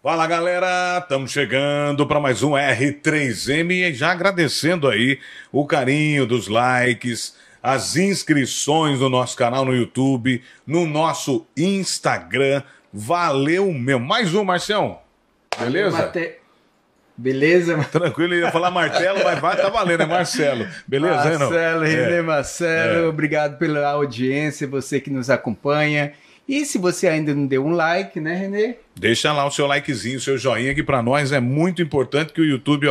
Fala galera, estamos chegando para mais um R3M e já agradecendo aí o carinho dos likes, as inscrições no nosso canal no YouTube, no nosso Instagram. Valeu meu. Mais um, Marcião. Beleza? Beleza? Tranquilo, ia falar Martelo, mas vai, tá valendo, é Marcelo. Beleza, Marcelo, René Marcelo, obrigado pela audiência, você que nos acompanha. E se você ainda não deu um like, né, René? Deixa lá o seu likezinho, o seu joinha, que para nós é muito importante que o YouTube,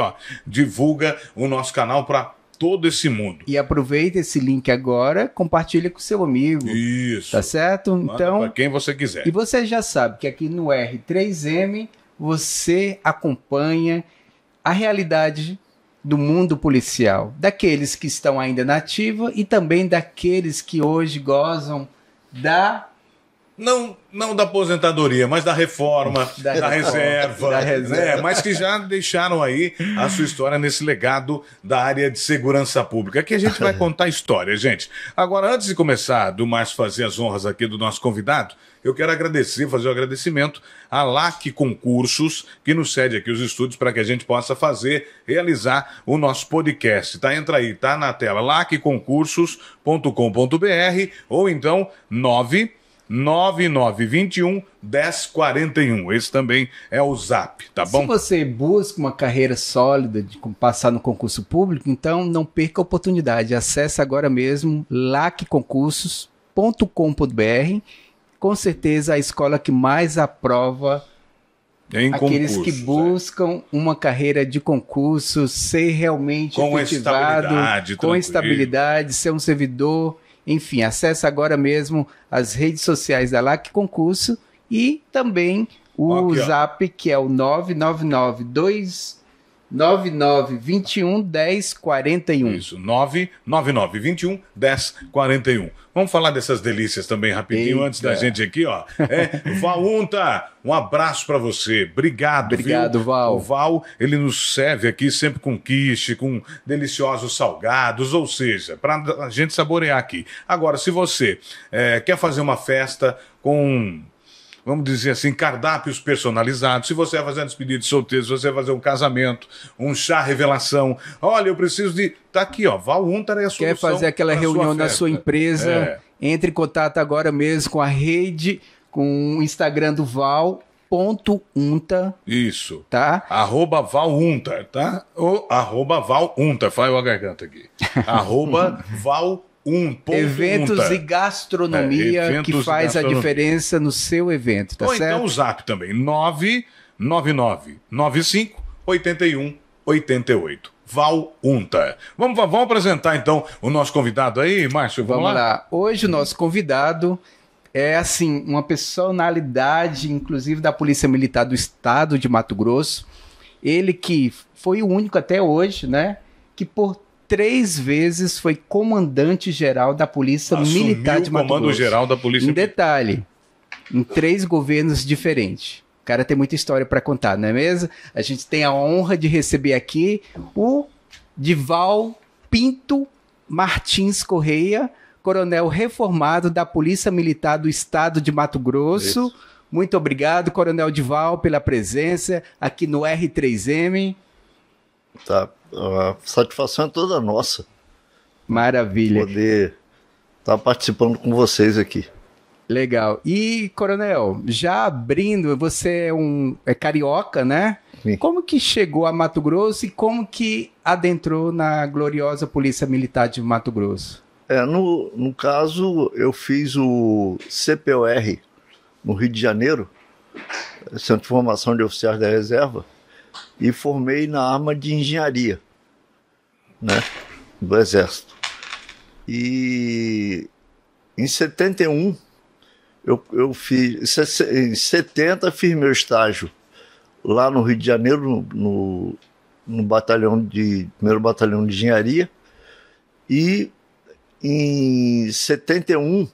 divulga o nosso canal para todo esse mundo. E aproveita esse link agora, compartilha com seu amigo. Isso. Tá certo? Manda então, para quem você quiser. E você já sabe que aqui no R3M você acompanha a realidade do mundo policial, daqueles que estão ainda na ativa e também daqueles que hoje gozam da... Não da aposentadoria, mas da reforma, da reserva, da reserva. Né? Mas que já deixaram aí a sua história nesse legado da área de segurança pública. Aqui a gente vai contar história, gente. Agora, antes de começar, do Márcio fazer as honras aqui do nosso convidado, eu quero fazer o agradecimento à LAC Concursos, que nos cede aqui os estúdios para que a gente possa realizar o nosso podcast. Tá? Entra aí, tá na tela, lacconcursos.com.br ou então 9921 1041. Esse também é o Zap, tá bom? Se você busca uma carreira sólida de passar no concurso público, então não perca a oportunidade. Acesse agora mesmo lacconcursos.com.br. Com certeza a escola que mais aprova aqueles que buscam uma carreira de concurso, ser realmente efetivado, com estabilidade, ser um servidor. Enfim, acesse agora mesmo as redes sociais da LAC Concurso e também o Zap, que é o 99921 1041. Isso, 99921 1041. Vamos falar dessas delícias também rapidinho. Eita. Antes da gente aqui, Valunta, um abraço para você. Obrigado, viu? Val. O Val, ele nos serve aqui sempre com quiche, com deliciosos salgados, ou seja, para a gente saborear aqui. Agora, se você quer fazer uma festa com, vamos dizer assim, cardápios personalizados, se você vai fazer uma despedida de solteiro, se você vai fazer um casamento, um chá revelação, olha, eu preciso de... Tá aqui, Valuntar é a solução. Quer fazer aquela reunião na sua empresa? Entre em contato agora mesmo com a rede, com o Instagram do Val.unta. Isso. Tá? @Valuntar, tá? Ou @Valuntar, faz a garganta aqui. @Val eventos e gastronomia que faz a diferença no seu evento, tá Ou certo? Então o Zap também, 999958188. Valuntar. Vamos apresentar então o nosso convidado aí, Márcio? Vamos lá. Hoje o nosso convidado é assim, uma personalidade, inclusive da Polícia Militar do Estado de Mato Grosso. Ele que foi o único até hoje, né, que por 3 vezes foi comandante-geral da Polícia Militar de Mato Grosso. Comando-geral da Polícia Militar. Detalhe, em 3 governos diferentes. O cara tem muita história para contar, não é mesmo? A gente tem a honra de receber aqui o Dival Pinto Martins Correia, coronel reformado da Polícia Militar do Estado de Mato Grosso. Isso. Muito obrigado, coronel Dival, pela presença aqui no R3M. Tá, a satisfação é toda nossa. Maravilha. Poder estar participando com vocês aqui. Legal. E, coronel, já abrindo, você é carioca, né? Sim. Como que chegou a Mato Grosso e como que adentrou na gloriosa Polícia Militar de Mato Grosso? No caso, eu fiz o CPOR no Rio de Janeiro, Centro de Formação de Oficiais da Reserva, e formei na arma de engenharia, né, do Exército. E em 71, eu fiz, em 70 fiz meu estágio lá no Rio de Janeiro, no primeiro batalhão de engenharia, e em 71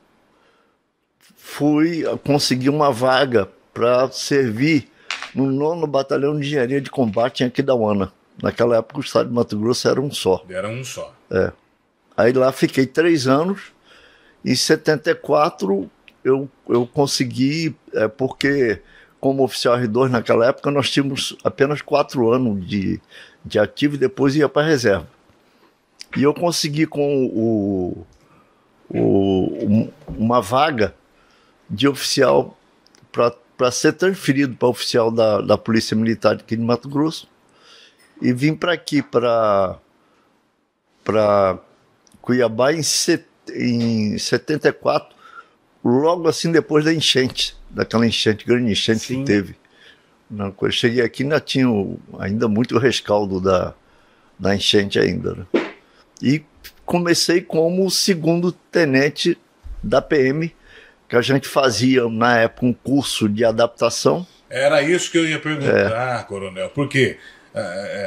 consegui uma vaga para servir no 9º Batalhão de Engenharia de Combate em Aquidauana. Naquela época o estado de Mato Grosso era um só. Era um só. Aí lá fiquei 3 anos. Em 74 eu consegui, porque como oficial R2 naquela época, nós tínhamos apenas 4 anos de ativo e depois ia para a reserva. E eu consegui com uma vaga de oficial para ser transferido para oficial da Polícia Militar aqui de Mato Grosso e vim para aqui, para Cuiabá em 74, logo assim depois da enchente, daquela enchente, grande enchente que teve. Quando eu cheguei aqui ainda tinha ainda muito rescaldo da enchente ainda, né? E comecei como segundo tenente da PM, que a gente fazia na época um curso de adaptação. Era isso que eu ia perguntar, coronel, porque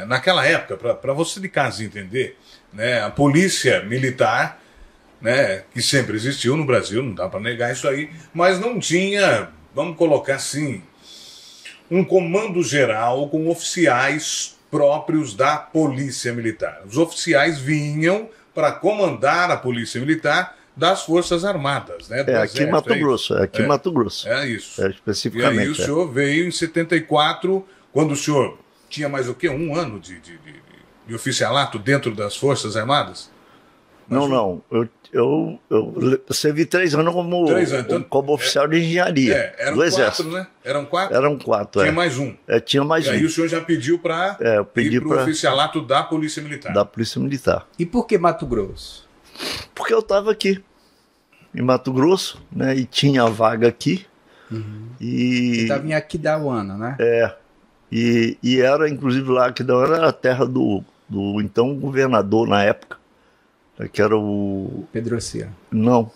naquela época, para você de casa entender, né, a polícia militar, né, que sempre existiu no Brasil, não dá para negar isso aí, mas não tinha, vamos colocar assim, um comando geral com oficiais próprios da polícia militar. Os oficiais vinham para comandar a polícia militar das Forças Armadas, né? Aqui em Mato Grosso, aqui em Mato Grosso. É isso. Especificamente. E aí o senhor veio em 74, quando o senhor tinha mais o quê? 1 ano de oficialato dentro das Forças Armadas? Não. Eu servi 3 anos como oficial de engenharia eram do 4, Exército. né? Eram 4? Eram 4, Tinha mais um. Tinha mais e um. E aí o senhor já pediu para ir para o oficialato da Polícia Militar. Da Polícia Militar. E por que Mato Grosso? Porque eu estava aqui, em Mato Grosso, né? E tinha a vaga aqui. Você estava em Aquidauana, né? E era, inclusive, lá, Aquidauana era a terra do então governador na época, que era o... Pedro Cian. Não.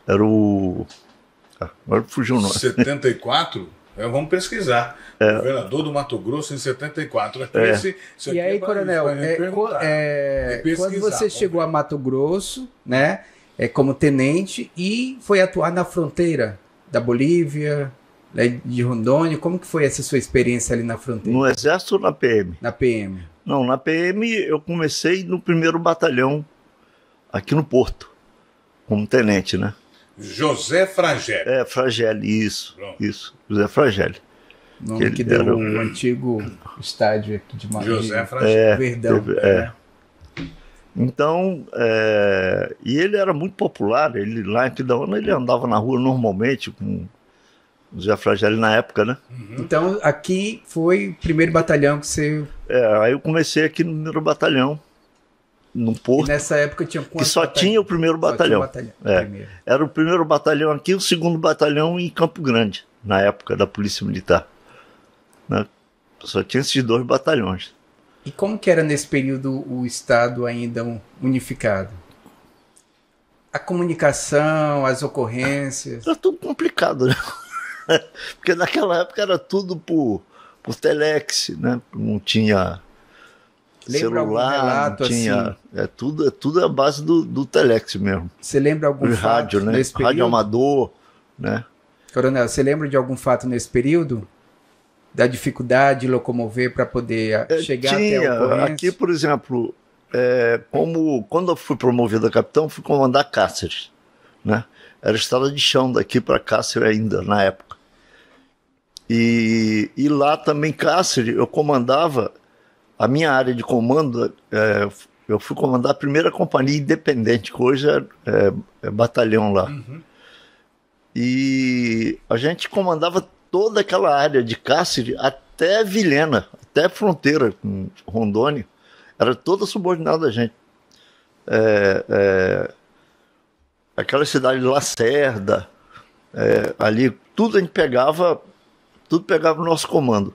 Era o... agora fugiu o nome. 74? Vamos pesquisar. Governador do Mato Grosso em 74. E aí, coronel, quando você chegou a Mato Grosso, né, como tenente, e foi atuar na fronteira da Bolívia, de Rondônia, como que foi essa sua experiência ali na fronteira? No Exército ou na PM? Na PM. Não, na PM eu comecei no 1º Batalhão, aqui no Porto, como tenente, né? José Fragelli. Fragelli, isso. José Fragelli. Nome que deu o antigo estádio aqui de José Fragelli. Verdão. Então, e ele era muito popular, ele lá em Aquidauana ele andava na rua normalmente, com o José Fragelli na época, né? Então, aqui foi o 1º batalhão que você... aí eu comecei aqui no 1º Batalhão, no Porto. E nessa época tinha quantos que só tinha o 1º Batalhão. Era o 1º Batalhão aqui, o 2º Batalhão em Campo Grande, na época da Polícia Militar. Né? Só tinha esses 2 batalhões. E como que era nesse período o Estado ainda unificado? A comunicação, as ocorrências... Era tudo complicado, né? Porque naquela época era tudo por telex, né? Não tinha... Lembra celular, algum relato, não tinha, assim? Tudo a base do telex mesmo. Você lembra algum fato rádio, né? nesse período? Rádio amador, né? Coronel, você lembra de algum fato nesse período? Da dificuldade de locomover para poder chegar até a ocorrência? Aqui, por exemplo, quando eu fui promovido a capitão, fui comandar Cáceres, né? Era estrada de chão daqui para Cáceres ainda, na época. E lá também, Cáceres, eu comandava... A minha área de comando, eu fui comandar a 1ª Companhia Independente, que hoje é batalhão lá. E a gente comandava toda aquela área de Cáceres até Vilhena, até a fronteira com Rondônia. Era toda subordinada a gente. Aquela cidade de Lacerda, ali, tudo a gente pegava, tudo pegava no nosso comando.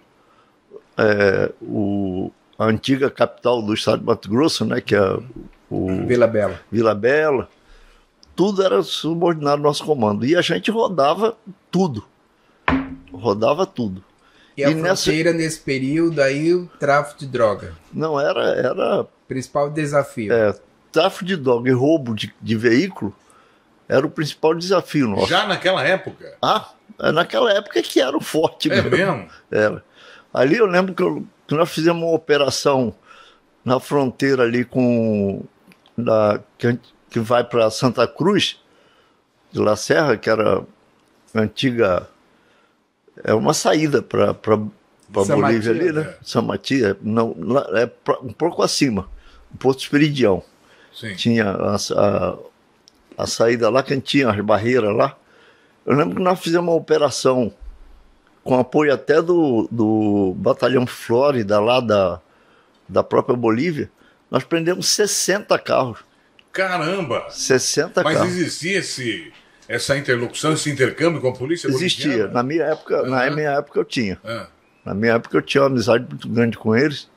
A antiga capital do estado de Mato Grosso, né, que é o Vila Bela, tudo era subordinado ao nosso comando. E a gente rodava tudo. E a fronteira nesse período aí, o tráfico de droga? Não, era... Principal desafio. Tráfico de droga e roubo de veículo era o principal desafio nosso. Já naquela época? Naquela época que era o forte mesmo. Mesmo? Era. Ali eu lembro que nós fizemos uma operação na fronteira ali que vai para Santa Cruz de La Serra, que era a antiga É uma saída para Bolívia ali, né? San Matias, não, um pouco acima, o Porto Esperidião. Sim. Tinha a saída lá, que tinha as barreiras lá. Eu lembro que nós fizemos uma operação com apoio até do Batalhão Flórida, lá da própria Bolívia. Nós prendemos 60 carros. Caramba! 60 carros. Mas existia essa interlocução, esse intercâmbio com a polícia existia. boliviana? Na minha época eu tinha. Ah. Na minha época eu tinha uma amizade muito grande com eles.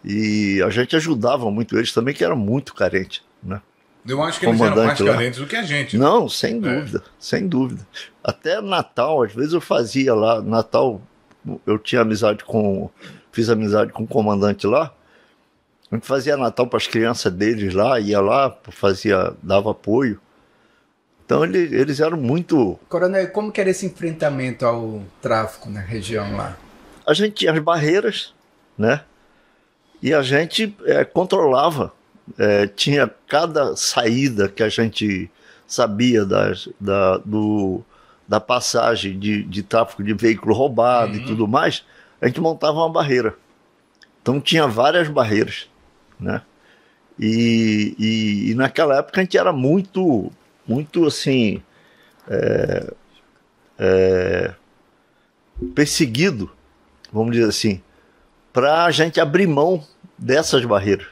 E a gente ajudava muito eles também, que eram muito carentes, né? Eu acho que eles eram mais carentes do que a gente. Não, sem dúvida, sem dúvida. Até Natal, às vezes eu fazia lá, Natal, eu tinha fiz amizade com o comandante lá, a gente fazia Natal para as crianças deles lá, ia lá, dava apoio. Então eles eram muito... Coronel, como que era esse enfrentamento ao tráfico na região lá? A gente tinha as barreiras, né? E a gente controlava. Tinha cada saída que a gente sabia da passagem de tráfico de veículo roubado e tudo mais, a gente montava uma barreira. Então tinha várias barreiras, né? E naquela época a gente era muito assim, perseguido, vamos dizer assim, para a gente abrir mão dessas barreiras.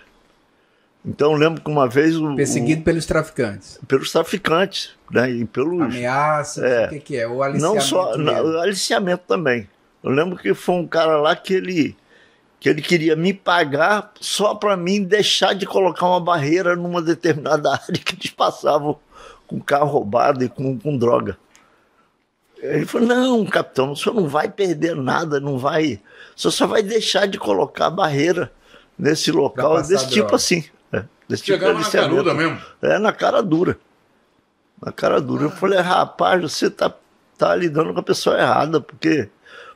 Então eu lembro que uma vez... Perseguido pelos traficantes. Pelos traficantes, né? E pelos... Ameaças, o que é? O aliciamento não só, o aliciamento também. Eu lembro que foi um cara lá que ele queria me pagar só para mim deixar de colocar uma barreira numa determinada área que eles passavam com carro roubado e com droga. Ele falou, não, capitão, o senhor não vai perder nada, não vai... O senhor só vai deixar de colocar a barreira nesse local, desse tipo assim. Chegava na caruda mesmo? Na cara dura. Na cara dura. Eu falei, rapaz, você tá lidando com a pessoa errada, porque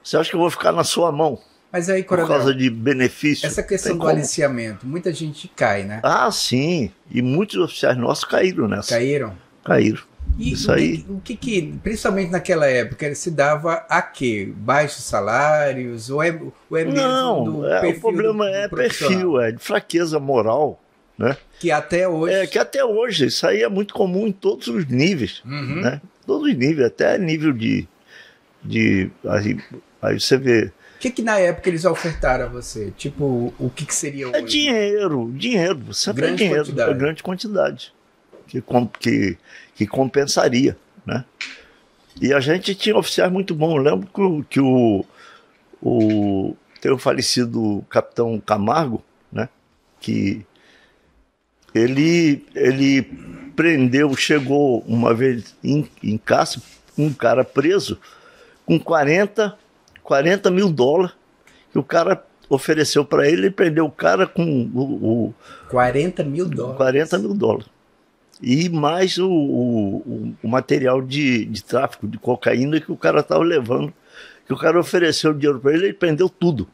você acha que eu vou ficar na sua mão? Mas aí, Coronel, por causa de benefício. Essa questão do aliciamento, muita gente cai, né? Ah, sim. E muitos oficiais nossos caíram nessa. Caíram? Caíram. E isso aí. O que, principalmente naquela época, ele se dava a quê? Baixos salários? Ou é mesmo não, do perfil? O problema perfil, de fraqueza moral, né? Que até hoje... que até hoje, isso aí é muito comum em todos os níveis, né? Todos os níveis, até nível de aí você vê... O que na época eles ofertaram a você? Tipo, o que seria hoje? Dinheiro, sempre grande dinheiro, quantidade. Grande quantidade. Que compensaria, né? E a gente tinha oficiais muito bons. Eu lembro que tem o falecido capitão Camargo, né? Que ele chegou uma vez em Cássio, um cara preso com 40 mil dólares que o cara ofereceu para ele prendeu o cara com 40 mil dólares. 40 mil dólares. E mais o material de tráfico de cocaína que o cara estava levando, que o cara ofereceu dinheiro para ele prendeu tudo.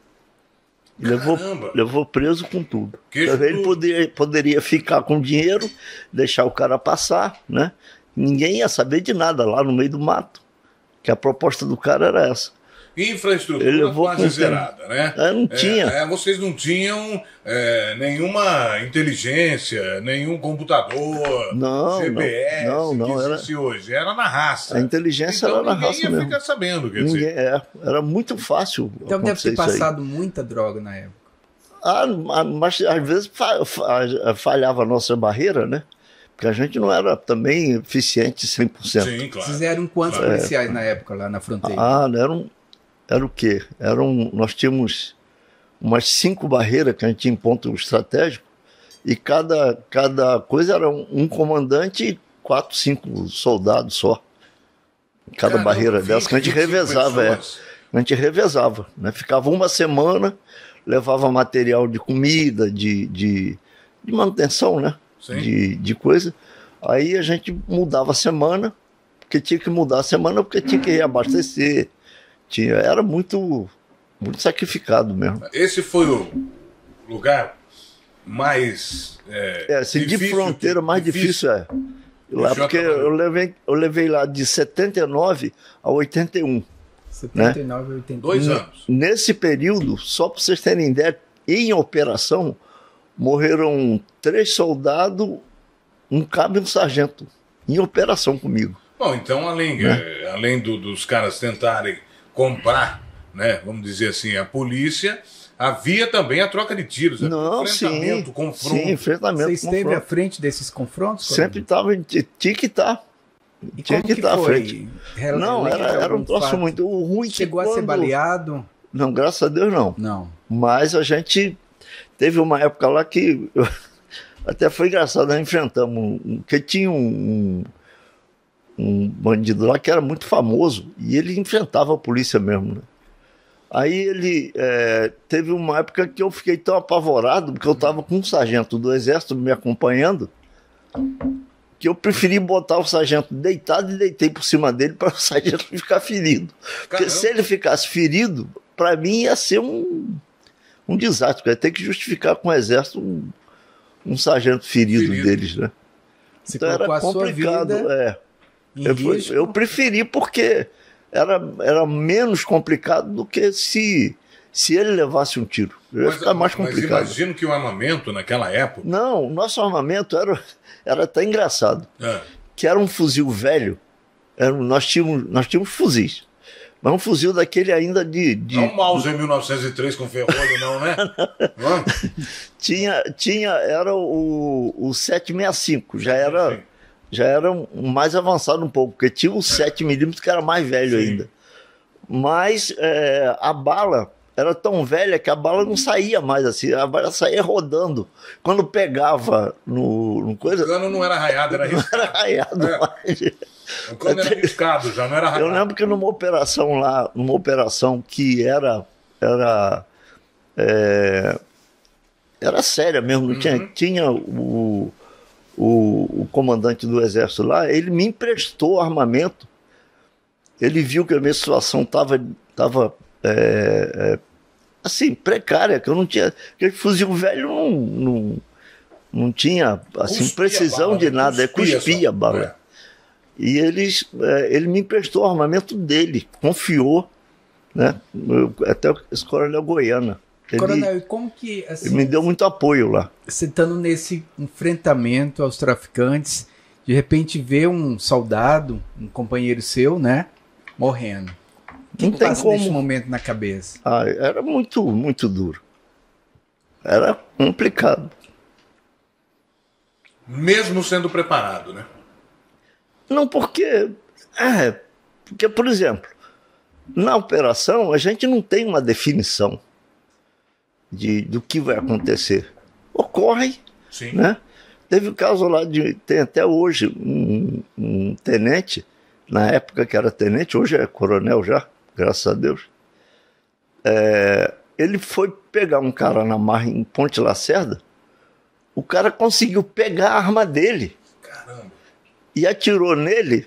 Levou preso com tudo. Ele poderia ficar com dinheiro, deixar o cara passar, né? Ninguém ia saber de nada lá no meio do mato. Que a proposta do cara era essa. Infraestrutura quase zerada, né? Não tinha. Vocês não tinham nenhuma inteligência, nenhum computador, GPS, não, que existe hoje. Era na raça. A inteligência era na raça mesmo. Ninguém ia ficar sabendo, quer dizer. Era muito fácil. Então deve ter passado muita droga na época. Mas às vezes falhava a nossa barreira, né? Porque a gente não era também eficiente 100%. Sim, claro. Vocês eram quantos policiais na época lá na fronteira? Era o quê? Nós tínhamos umas 5 barreiras que a gente tinha em ponto estratégico e cada coisa era um comandante e 4, 5 soldados só. Cada barreira dessa que a gente revezava. A gente revezava, né? Ficava uma semana, levava material de comida, de manutenção, né? De coisa. Aí a gente mudava a semana, porque tinha que mudar a semana, porque tinha que reabastecer. Era muito sacrificado mesmo. Esse foi o lugar mais assim, difícil, de fronteira mais difícil lá, porque eu levei lá de 79 a 81. 79 e 82. 2 anos. Nesse período, só para vocês terem ideia, em operação, morreram 3 soldados, um cabo e um sargento, em operação comigo. Bom, então, além dos caras tentarem comprar, né, vamos dizer assim, a polícia, havia também a troca de tiros. Não, enfrentamento, confronto. Sim, enfrentamento. Você esteve à frente desses confrontos? Sempre estava, tinha que estar. E Tinha como que estar à foi? frente. Não, era um troço muito ruim. Chegou a ser baleado? Não, graças a Deus não. Não. Mas a gente teve uma época lá que até foi engraçado, nós enfrentamos, que tinha um bandido lá que era muito famoso e ele enfrentava a polícia mesmo, né? Aí ele teve uma época que eu fiquei tão apavorado, porque eu estava com um sargento do exército me acompanhando, que eu preferi botar o sargento deitado e deitei por cima dele para o sargento ficar ferido. Porque se ele ficasse ferido, para mim ia ser um desastre, porque ia ter que justificar com o exército um sargento ferido deles, né? Você então era complicado. Eu preferi porque era menos complicado do que se ele levasse um tiro. Ia ficar mais complicado. Mas imagino que o armamento naquela época... Não, o nosso armamento era até engraçado. Que era um fuzil velho. Nós tínhamos fuzis. Mas um fuzil daquele ainda de... Não um Mauser 1903 com ferrolho, não, né? Era o 765. Já era mais avançado um pouco, porque tinha o 7mm que era mais velho ainda. Mas a bala era tão velha que a bala não saía mais assim, a bala saía rodando. Quando pegava no coisa... O cano não era raiado, era riscado. Não era raiado mais. O cano era riscado, já não era raiado. Eu lembro que numa operação que era séria mesmo, tinha o comandante do exército lá, ele me emprestou armamento. Ele viu que a minha situação estava assim, precária, que eu não tinha... Aquele fuzil velho não tinha assim, precisão de nada, cuspia a bala. E ele me emprestou o armamento dele, confiou, né? Até esse coronel Goiânia. Coronel, e como que... Assim, ele me deu muito apoio lá. Você estando nesse enfrentamento aos traficantes, de repente vê um soldado, um companheiro seu, né, morrendo. O que passa nesse momento na cabeça? Era muito, muito duro. Era complicado. Mesmo sendo preparado, né? Não, porque, por exemplo, na operação a gente não tem uma definição do que vai acontecer. Ocorre, sim, né? Teve o caso lá tem até hoje um tenente, na época que era tenente, hoje é coronel já, graças a Deus. Ele foi pegar um cara na marra em Ponte Lacerda, o cara conseguiu pegar a arma dele. Caramba. E atirou nele,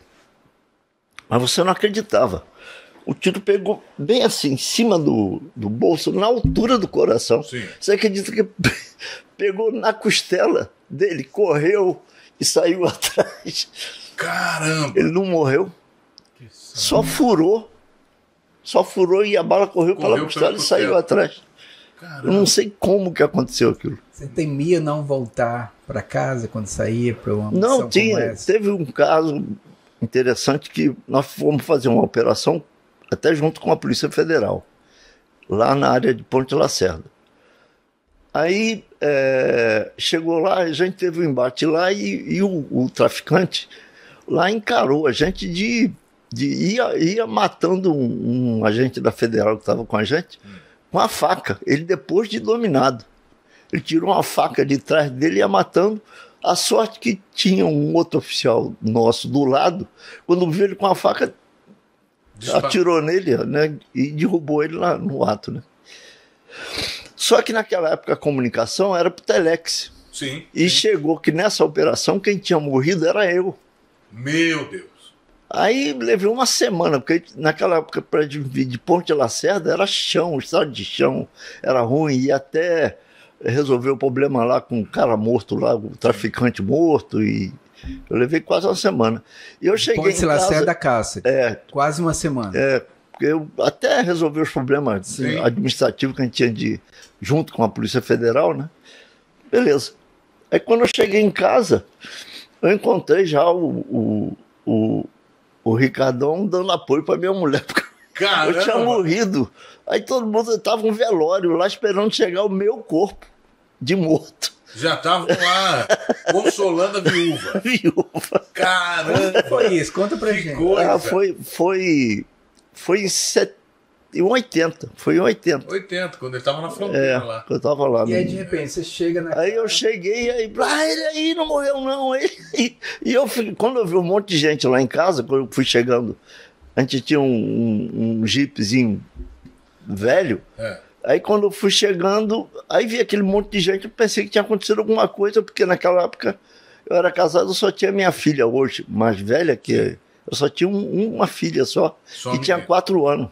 mas você não acreditava. O tiro pegou bem assim, em cima do bolso, na altura do coração. Sim. Você acredita que pegou na costela dele, correu e saiu atrás. Caramba! Ele não morreu, só furou e a bala correu pela costela e saiu atrás. Caramba. Eu não sei como que aconteceu aquilo. Você temia não voltar para casa quando saía para uma missão? Não, teve um caso interessante que nós fomos fazer uma operação até junto com a Polícia Federal, lá na área de Ponte Lacerda. Aí chegou lá, a gente teve um embate lá e o traficante lá encarou a gente ia matando um agente da Federal que estava com a gente com a faca, ele depois de dominado. Ele tirou uma faca de trás dele e ia matando. A sorte que tinha um outro oficial nosso do lado, quando viu ele com a faca, atirou nele, né, e derrubou ele lá no ato, né? Só que naquela época a comunicação era pro telex. Sim. E chegou que nessa operação quem tinha morrido era eu. Meu Deus. Aí levei uma semana, porque naquela época para de Ponte Lacerda era chão, o estado de chão era ruim, e até resolver o problema lá com o cara morto lá, o traficante morto, e eu levei quase uma semana. E eu cheguei Ponte Lacerda Cáceres. É. Quase uma semana. É, porque eu até resolvi os problemas administrativos que a gente tinha junto com a Polícia Federal, né? Beleza. Aí quando eu cheguei em casa, eu encontrei já o Ricardão dando apoio para minha mulher, porque Caramba. eu tinha morrido. Aí todo mundo estava um velório lá esperando chegar o meu corpo de morto. Já estavam lá consolando a viúva. Viúva. Caramba. Foi isso, conta pra gente. Coisa. Foi em 80. Foi em 80. 80, quando ele estava na fronteira lá. Eu tava lá. E aí, de repente, você chega na... Aí eu cheguei, aí, ele aí não morreu não. E eu, quando eu vi um monte de gente lá em casa, quando eu fui chegando, a gente tinha um jeepzinho velho. Aí quando eu fui chegando, aí vi aquele monte de gente, eu pensei que tinha acontecido alguma coisa, porque naquela época eu era casado, eu só tinha minha filha hoje, mais velha, que eu só tinha uma filha só que tinha 4 anos.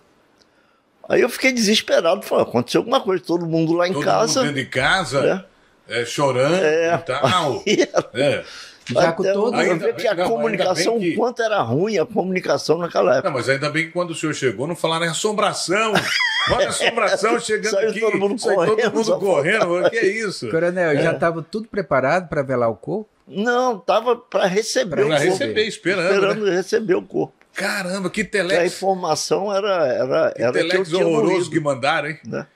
Aí eu fiquei desesperado, falei, aconteceu alguma coisa, todo mundo lá em casa. Todo mundo dentro de casa, chorando e tal. Já com todo eu vi que a comunicação, o quanto era ruim a comunicação naquela época. Não, mas ainda bem que quando o senhor chegou, não falaram em assombração. Olha a assombração chegando aqui. Todo mundo correndo. Que é isso? Coronel, já estava tudo preparado para velar o corpo? Não, estava para receber o corpo. Receber, esperando receber o corpo. Caramba, que telex. A informação era telex que eu tinha horroroso que mandaram, hein? Né?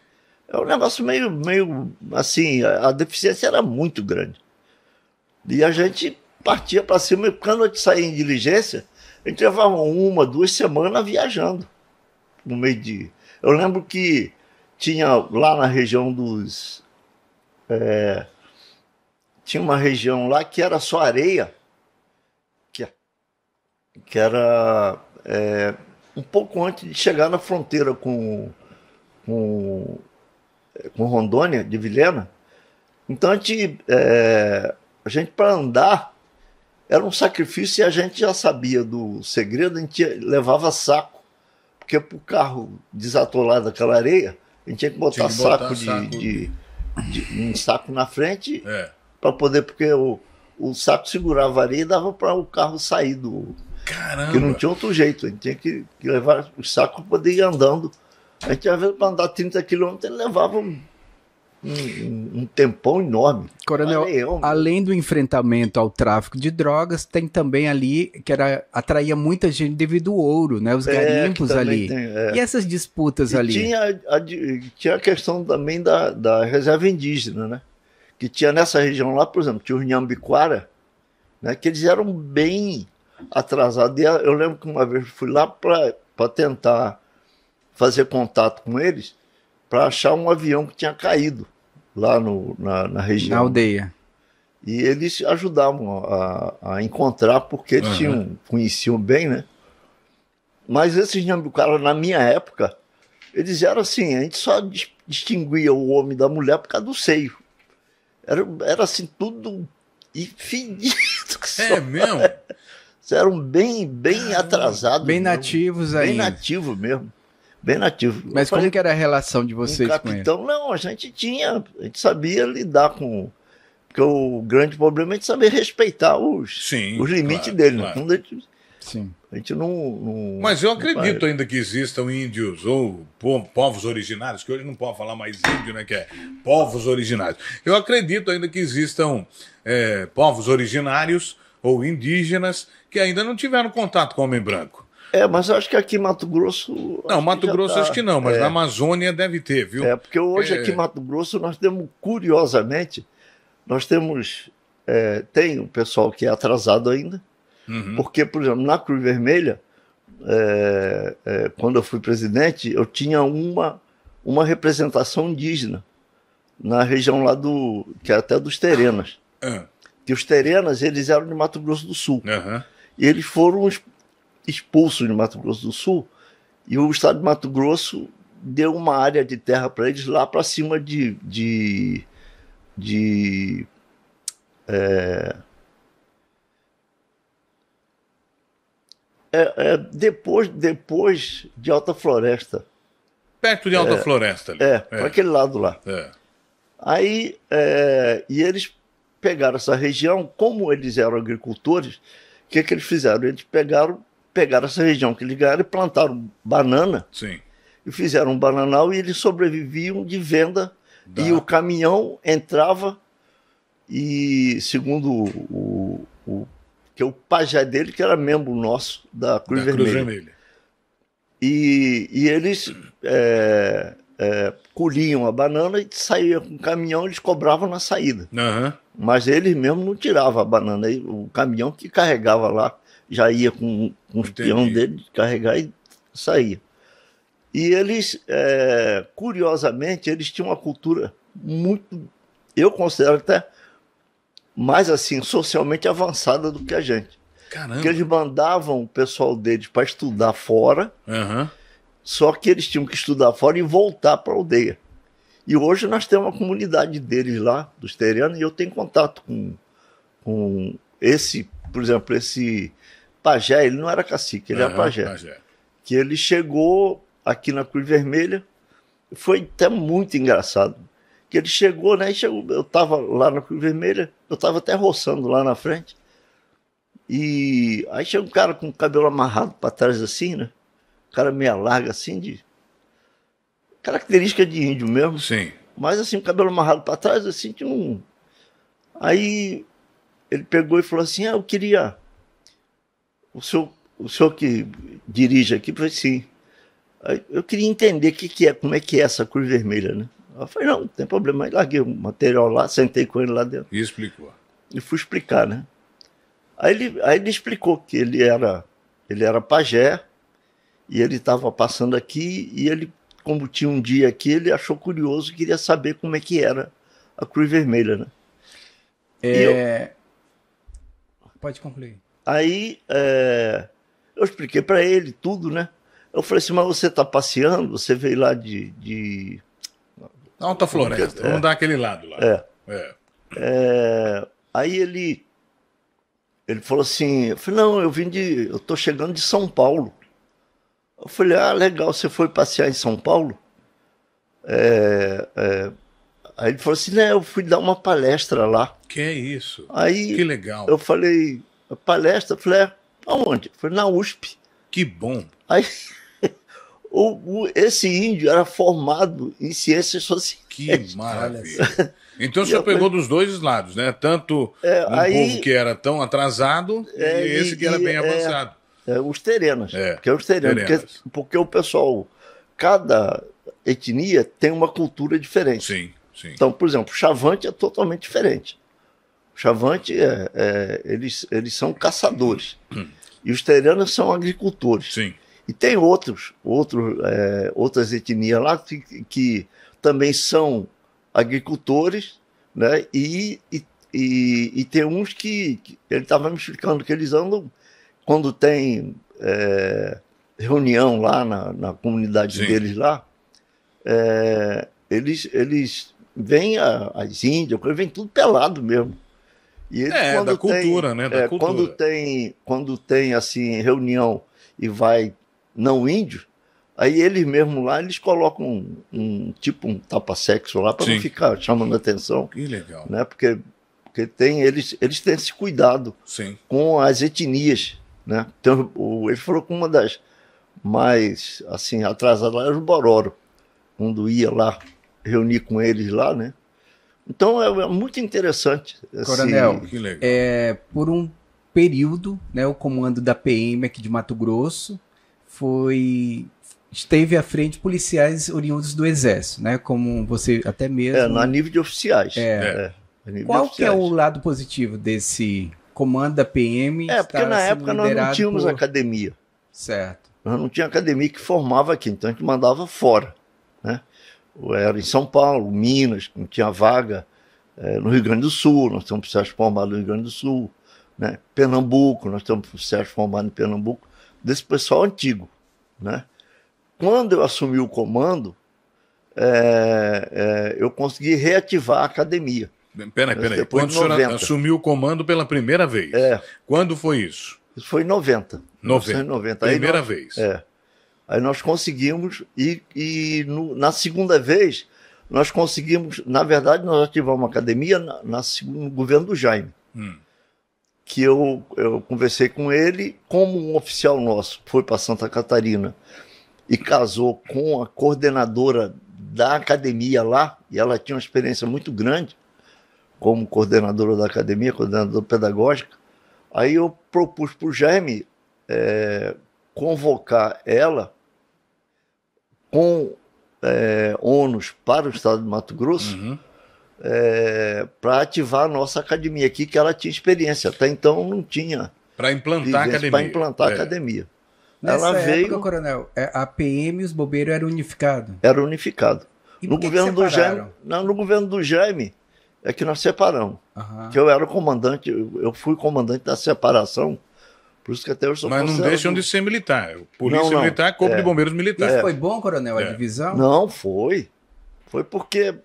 É um negócio meio assim, a deficiência era muito grande. E a gente partia para cima, e quando a gente saía em diligência, a gente levava 1, 2 semanas viajando. No meio de... Eu lembro que tinha lá na região dos... tinha uma região lá que era só areia, que era um pouco antes de chegar na fronteira com Rondônia, de Vilhena. Então a gente para andar era um sacrifício, e a gente já sabia do segredo, a gente levava saco, porque para o carro desatolar daquela areia, a gente tinha que botar saco um saco na frente para poder, porque o saco segurava a areia e dava para o carro sair do... Caramba! Porque não tinha outro jeito, a gente tinha que levar o saco para poder ir andando. A gente, às vezes, para andar 30 quilômetros, ele levava um tempão enorme. Coronel, além do enfrentamento ao tráfico de drogas, tem também ali, que atraía muita gente devido ao ouro, né? Os garimpos ali. E essas disputas ali? Tinha a questão também da reserva indígena, né? Que tinha nessa região lá, por exemplo, tinha o Inhambiquara, né? Que eles eram bem atrasados. E eu lembro que uma vez eu fui lá para tentar fazer contato com eles, para achar um avião que tinha caído lá na região. Na aldeia. E eles ajudavam a encontrar, porque eles conheciam bem, né? Mas esses Inhambiquara, na minha época, eles eram assim, a gente só distinguia o homem da mulher por causa do seio. Era assim, tudo fedido. Mesmo? Eram bem atrasados. Bem nativos aí. Bem nativo mesmo. Bem nativo. Mas como que era a relação de vocês com ele? Não, a gente sabia lidar com... Porque o grande problema é a gente saber respeitar os limites dele. Claro. Né? A gente não... Mas eu acredito ainda que existam índios ou povos originários, que hoje não pode falar mais índio, né? Que é povos originários. Eu acredito ainda que existam povos originários ou indígenas que ainda não tiveram contato com o homem branco. Mas eu acho que aqui em Mato Grosso... Não, Mato Grosso acho que não, mas na Amazônia deve ter, viu? Porque hoje aqui em Mato Grosso nós temos, curiosamente, tem o pessoal que é atrasado ainda, porque, por exemplo, na Cruz Vermelha, quando eu fui presidente, eu tinha uma representação indígena na região lá que é até dos Terenas. Que os Terenas, eles eram de Mato Grosso do Sul. E eles foram expulsos de Mato Grosso do Sul, e o estado de Mato Grosso deu uma área de terra para eles lá para cima depois de Alta Floresta. Perto de Alta Floresta. Ali. Para aquele lado lá. Aí, e eles pegaram essa região, como eles eram agricultores, o que eles fizeram? Eles pegaram pegaram essa região que eles ganharam e plantaram banana Sim. e fizeram um bananal e eles sobreviviam de venda. E o caminhão entrava e, segundo que é o pajé dele, que era membro nosso da Cruz Vermelha. E eles colhiam a banana e saíam com o caminhão, eles cobravam na saída. Uhum. Mas eles mesmo não tiravam a banana. O caminhão que carregava lá já ia com os peões dele, carregar e saía. E eles, curiosamente, eles tinham uma cultura muito, eu considero até mais assim, socialmente avançada do que a gente. Caramba. Porque eles mandavam o pessoal deles para estudar fora, só que eles tinham que estudar fora e voltar para a aldeia. E hoje nós temos uma comunidade deles lá, dos terianos, e eu tenho contato com esse, por exemplo, esse pajé, ele não era cacique, ele era pajé. Que ele chegou aqui na Cruz Vermelha, foi até muito engraçado. Que ele chegou, né? Eu estava lá na Cruz Vermelha, eu estava até roçando lá na frente. E aí chega um cara com o cabelo amarrado para trás assim, né? Um cara meia larga assim, de característica de índio mesmo. Sim. Mas assim, o cabelo amarrado para trás, assim, que não. Aí ele pegou e falou assim: eu queria. O senhor que dirige aqui, eu falei, sim. Eu queria entender como é que é essa Cruz Vermelha, né? Eu falei, não tem problema. Aí larguei o material lá, sentei com ele lá dentro. E explicou. E fui explicar, né? Aí ele explicou que ele era pajé, e ele estava passando aqui, e ele, como tinha um dia aqui, ele achou curioso e queria saber como é que era a Cruz Vermelha, né? Pode concluir. Aí eu expliquei para ele tudo, né? Eu falei assim, mas você está passeando? Você veio lá de... Alta Floresta, vamos dar aquele lado lá. Aí ele falou assim, eu falei, não, eu tô chegando de São Paulo. Eu falei, legal, você foi passear em São Paulo? Aí ele falou assim, né, eu fui dar uma palestra lá. Que é isso? Aí que legal. Eu falei, palestra? Eu falei, aonde? Eu falei, na USP. Que bom. Aí esse índio era formado em ciências sociais. Que maravilha. Então o senhor pegou dos dois lados, né? Tanto povo que era tão atrasado e esse que era bem avançado. Os terenos. Porque o pessoal, cada etnia tem uma cultura diferente. Sim, sim. Então, por exemplo, o Chavante é totalmente diferente. O Chavante, eles são caçadores. E os terenos são agricultores. Sim. E tem outras etnias lá que também são agricultores, né? E tem uns que ele estava me explicando que eles andam, quando tem reunião lá na comunidade deles lá, eles vêm as índias, vem tudo pelado mesmo. E eles, da cultura, né? Da cultura. Quando tem assim reunião e vai não índio, aí eles mesmo lá, eles colocam um tapa-sexo lá para não ficar chamando atenção. Que legal. Né? Porque eles têm esse cuidado com as etnias. Né? Então, ele falou que uma das mais assim, atrasadas lá era o Bororo, quando ia lá reunir com eles lá, né? Então é muito interessante. Coronel, que legal. Por um período, né, o comando da PM aqui de Mato Grosso esteve à frente de policiais oriundos do Exército, né? Como você até mesmo... a nível de oficiais. Qual que é o lado positivo desse comando da PM? Porque na época nós não tínhamos academia. Certo. Nós não tínhamos academia que formava aqui, então a gente mandava fora, né? Era em São Paulo, Minas, não tinha vaga, no Rio Grande do Sul, nós temos oficiais formados no Rio Grande do Sul, né? Pernambuco, nós temos oficiais formados em Pernambuco, desse pessoal antigo, né? Quando eu assumi o comando, eu consegui reativar a academia. Peraí. Quando o senhor assumiu o comando pela primeira vez? Quando foi isso? Isso foi em 90. 90. Primeira vez. Aí nós conseguimos, na segunda vez, nós conseguimos, na verdade, nós ativamos uma academia no governo do Jaime. que eu conversei com ele, como um oficial nosso foi para Santa Catarina e casou com a coordenadora da academia lá, e ela tinha uma experiência muito grande como coordenadora da academia, coordenadora pedagógica. Aí eu propus para o Jaime convocar ela com ônus para o estado de Mato Grosso, para ativar a nossa academia aqui, que ela tinha experiência. Até então não tinha. Para implantar a academia. Para implantar a academia. Nessa ela época, veio, coronel, a PM e os bombeiros eram unificados. Era unificado. E No por que governo que do Jaime, separaram? não, no governo do Jaime é que nós separamos. Aham. Que eu era o comandante, eu fui comandante da separação, por isso que até eu sou Mas não considerado- deixam de ser militar. Polícia Não. militar, Corpo de Bombeiros Isso Militar. foi bom, coronel, a divisão? Não, foi. Foi porque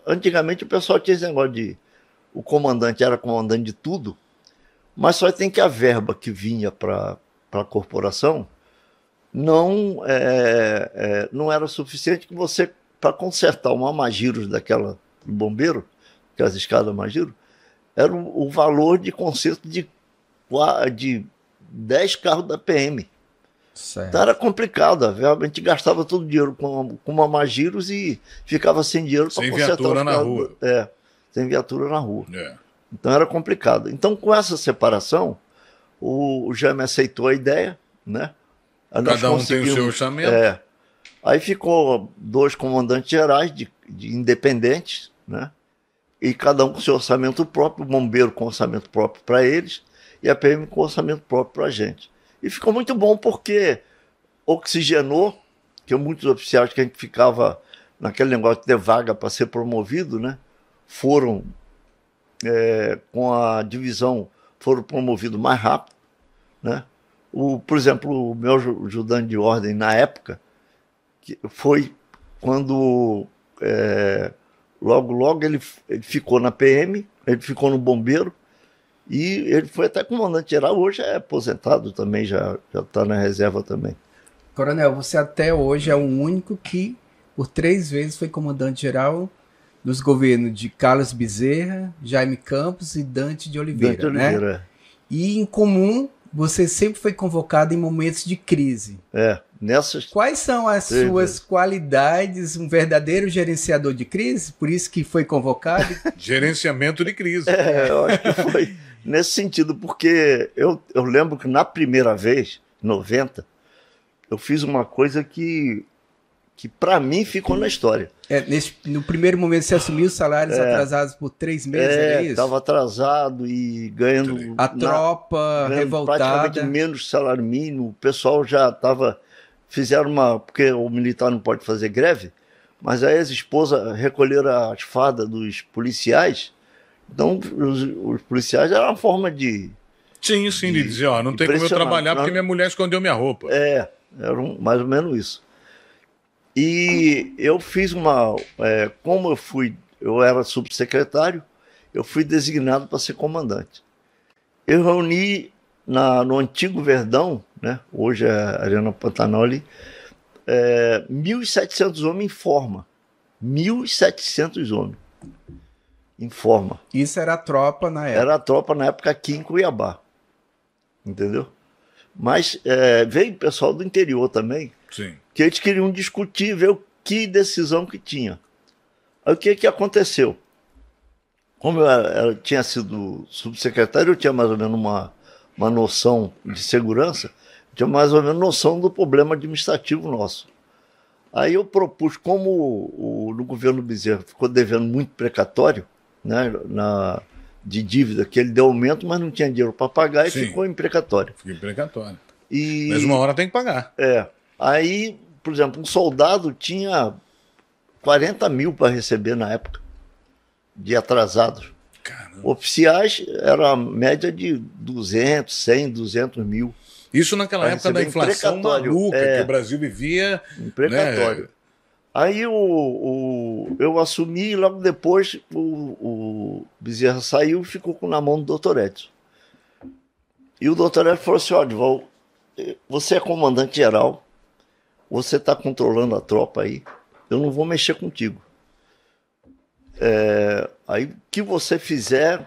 antigamente o pessoal tinha esse negócio de o comandante era comandante de tudo, mas só tem que a verba que vinha para a corporação não era suficiente que você, para consertar uma Magiros daquela do bombeiro, aquelas escadas Magiros, era o valor de conserto de 10 carros da PM. Certo. Então era complicado, a gente gastava todo o dinheiro com uma Magiros e ficava sem dinheiro para Sem consertar viatura os na carros. rua. Sem viatura na rua. É. Então era complicado. Então com essa separação, o Jaime aceitou a ideia, né? Aí nós Cada um tem o seu conseguimos- orçamento. Aí ficou 2 comandantes gerais de independentes, né? E cada um com seu orçamento próprio, o bombeiro com orçamento próprio para eles e a PM com orçamento próprio para a gente. E ficou muito bom porque oxigenou, que muitos oficiais que a gente ficava naquele negócio de ter vaga para ser promovido, né? Foram, com a divisão, foram promovidos mais rápido, né? Por exemplo, o meu ajudante de ordem na época, que foi quando logo ele ficou na PM, ele ficou no bombeiro, e ele foi até comandante geral, hoje é aposentado também, já está na reserva também. Coronel, você até hoje é o único que, por 3 vezes, foi comandante-geral nos governos de Carlos Bezerra, Jaime Campos e Dante de Oliveira, Dante Oliveira, né? E, em comum, você sempre foi convocado em momentos de crise. Nessas... Quais são as suas qualidades, um verdadeiro gerenciador de crise? Por isso que foi convocado? Gerenciamento de crise. Eu acho que foi nesse sentido, porque eu lembro que na primeira vez, em 90, eu fiz uma coisa que para mim ficou na história. No primeiro momento você assumiu os salários atrasados por 3 meses, é isso? Estava atrasado e ganhando... A tropa ganhando revoltada. praticamente menos salário mínimo. O pessoal já estava... Fizeram porque o militar não pode fazer greve, mas aí as esposas recolheram as fardas dos policiais. Então, os policiais era uma forma de... Sim, de dizer, ó, não tem como eu trabalhar porque minha mulher escondeu minha roupa. Era mais ou menos isso. E eu fiz como eu era subsecretário, eu fui designado para ser comandante. Eu reuni no antigo Verdão, né, hoje é a Arena Pantanal, 1.700 homens em forma. 1.700 homens em forma. Isso era a tropa na época? Era a tropa na época aqui em Cuiabá. Entendeu? Mas veio pessoal do interior também, Sim. que eles queriam discutir, ver que decisão que tinha. Aí o que aconteceu? Como eu tinha sido subsecretário, eu tinha mais ou menos uma noção de segurança, tinha mais ou menos noção do problema administrativo nosso. Aí eu propus, como no governo Bezerra ficou devendo muito precatório, né, de dívida, que ele deu aumento, mas não tinha dinheiro para pagar e ficou em precatório. Ficou em precatório. E, mas uma hora tem que pagar. Aí, por exemplo, um soldado tinha 40 mil para receber na época, de atrasados. Caramba. Oficiais era a média de 200, 100, 200 mil. Isso naquela época da inflação maluca que o Brasil vivia. Em precatório. Né? Aí eu assumi e logo depois o Bezerra saiu e ficou na mão do Dr. Edson. E o Dr. Edson falou assim, Dival, você é comandante geral, você está controlando a tropa aí, eu não vou mexer contigo. Aí o que você fizer,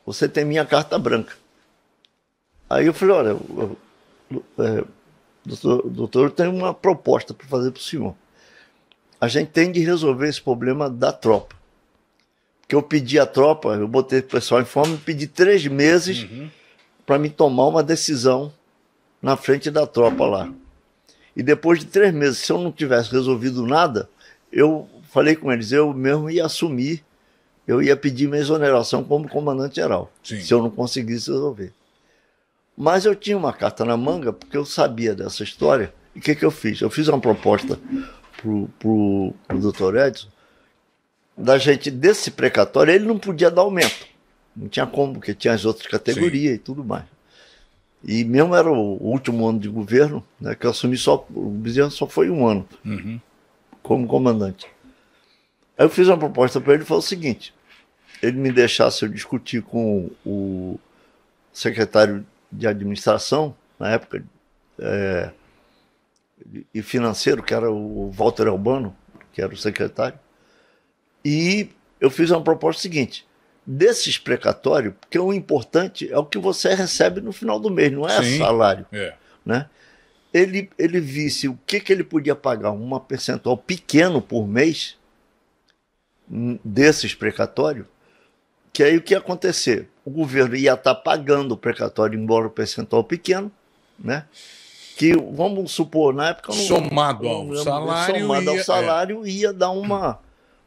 você tem minha carta branca. Aí eu falei, olha, doutor, eu tenho uma proposta para fazer para o senhor. A gente tem de resolver esse problema da tropa. Porque eu pedi à tropa, eu botei o pessoal em forma e pedi 3 meses para me tomar uma decisão na frente da tropa lá. E depois de 3 meses, se eu não tivesse resolvido nada, eu falei com eles, eu mesmo ia assumir, eu ia pedir minha exoneração como comandante-geral, se eu não conseguisse resolver. Mas eu tinha uma carta na manga, porque eu sabia dessa história. E o que eu fiz? Eu fiz uma proposta pro doutor Edson, da gente, desse precatório, ele não podia dar aumento. Não tinha como, porque tinha as outras categorias e tudo mais. E mesmo era o último ano de governo, né, que eu assumi o Bezerra só foi 1 ano como comandante. Aí eu fiz uma proposta para ele e falou o seguinte, ele me deixasse eu discutir com o secretário de administração, na época, e financeiro, que era o Walter Albano, que era o secretário, e eu fiz uma proposta seguinte, desses precatórios, porque o importante é o que você recebe no final do mês, não é salário. Né? Ele visse o que ele podia pagar, uma percentual pequeno por mês, desses precatórios, que aí o que ia acontecer? O governo ia estar pagando o precatório, embora o percentual pequeno, né? Que, vamos supor, na época... Somado ao salário, ia dar uma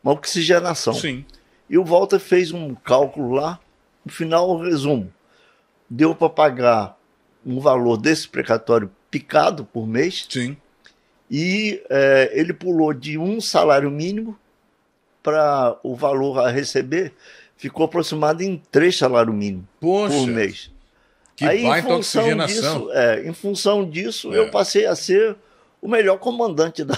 oxigenação. Sim. E o Walter fez um cálculo lá, no final, o resumo. Deu para pagar um valor desse precatório picado por mês. Sim. E ele pulou de 1 salário mínimo para o valor a receber, ficou aproximado em 3 salários mínimos por mês. Que aí, baita oxigenação. Em função disso, eu passei a ser o melhor comandante da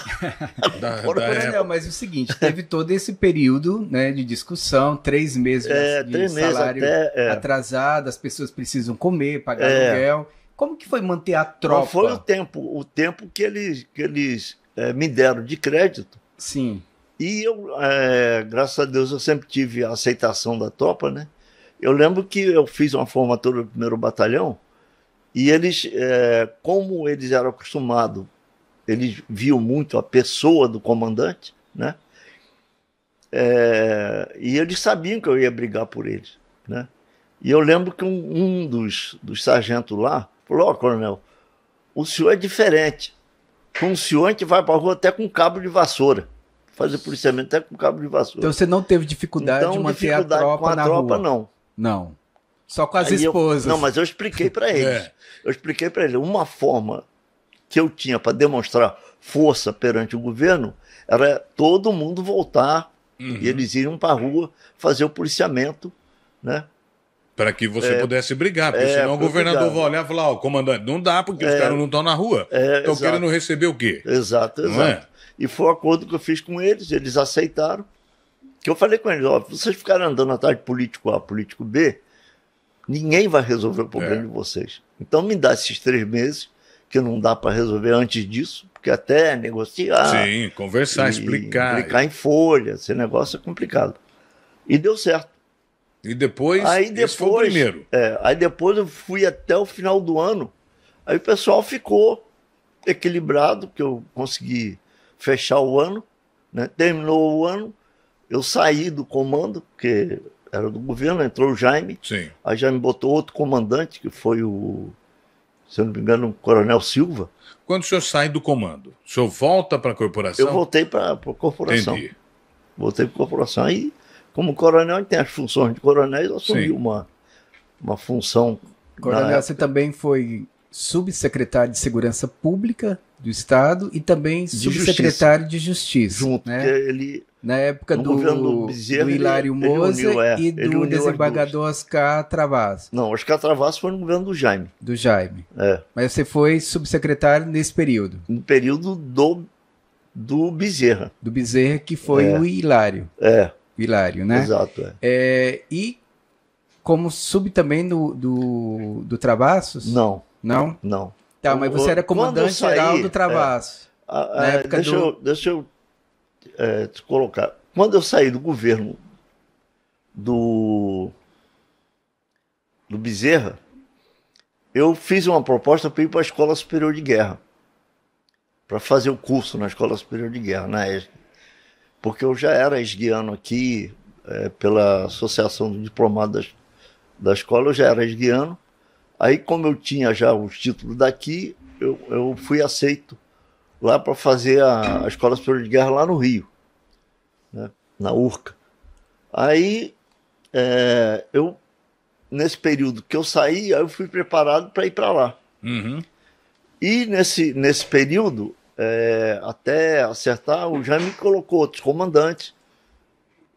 Coronel, mas é o seguinte, teve todo esse período, né, de discussão, 3 meses de 3 salário meses atrasado, as pessoas precisam comer, pagar aluguel. Como que foi manter a tropa? Mas foi o tempo que eles me deram de crédito. Sim. E eu, graças a Deus, eu sempre tive a aceitação da tropa, né? Eu lembro que eu fiz uma formatura do 1º Batalhão e eles, como eles eram acostumados, eles viam muito a pessoa do comandante, né? E eles sabiam que eu ia brigar por eles, né? E eu lembro que um dos sargentos lá falou, coronel, o senhor é diferente. Com o senhor a gente vai para a rua até com cabo de vassoura. Fazer policiamento até com cabo de vassoura. Então você não teve dificuldade de manter a tropa na rua? Não. Só com as esposas. Não, mas eu expliquei para eles. Eu expliquei para eles. Uma forma que eu tinha para demonstrar força perante o governo era todo mundo voltar e eles iriam para a rua fazer o policiamento, né? Para que você pudesse brigar, porque senão o governador vai olhar e falar, comandante, não dá porque os caras não estão na rua. Estão querendo receber o quê? Exato. E foi o acordo que eu fiz com eles aceitaram. Que eu falei com eles, vocês ficarem andando atrás de político A, político B, ninguém vai resolver o problema de vocês. Então me dá esses 3 meses, que não dá para resolver antes disso, porque até negociar... Sim, conversar, explicar. Explicar em folha, esse negócio é complicado. E deu certo. E depois, esse foi o primeiro. Aí depois eu fui até o final do ano, aí o pessoal ficou equilibrado, que eu consegui fechar o ano, né? Terminou o ano, eu saí do comando, porque era do governo, entrou o Jaime, aí já me botou outro comandante, que foi se eu não me engano, o Coronel Silva. Quando o senhor sai do comando, o senhor volta para a corporação? Eu voltei para a corporação. Entendi. Voltei para a corporação. Aí, como coronel, a gente tem as funções de coronéis, eu assumi uma função. Coronel, você também foi subsecretário de Segurança Pública do Estado e também subsecretário de Justiça. Junto, né? Porque ele... Na época do Hilário Moser e do desembargador Oscar Travassos. Não, Oscar Travassos foi no governo do Jaime. Do Jaime. Mas você foi subsecretário nesse período? No período do Bezerra. Do Bezerra, que foi o Hilário. Hilário, né? Exato. E como sub também do Travassos? Não. Não? Não. Tá, mas você era comandante-geral do Travassos. Na época deixa eu te colocar. Quando eu saí do governo do do Bezerra, eu fiz uma proposta para ir para a Escola Superior de Guerra, para fazer o curso na Escola Superior de Guerra, na ESG. Porque eu já era esguiano aqui, pela Associação dos Diplomados da escola, eu já era esguiano. Aí, como eu tinha já os títulos daqui, eu fui aceito lá para fazer a Escola Superior de Guerra lá no Rio, né, na URCA. Aí, nesse período que eu saí, eu fui preparado para ir para lá. Uhum. E nesse período, até acertar, o Jaime colocou outros comandantes,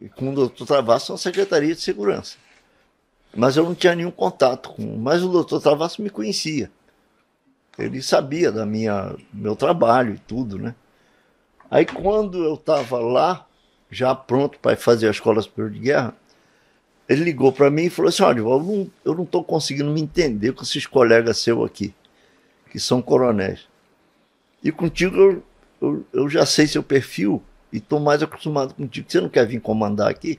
e com o doutor Travasso na Secretaria de Segurança. Mas eu não tinha nenhum contato com... Mas o doutor Travasso me conhecia. Ele sabia do meu trabalho e tudo, né? Aí quando eu estava lá, já pronto para fazer a Escola Superior de Guerra, ele ligou para mim e falou assim: olha, eu não estou conseguindo me entender com esses colegas seus aqui, que são coronéis. E contigo eu já sei seu perfil e estou mais acostumado contigo. Você não quer vir comandar aqui?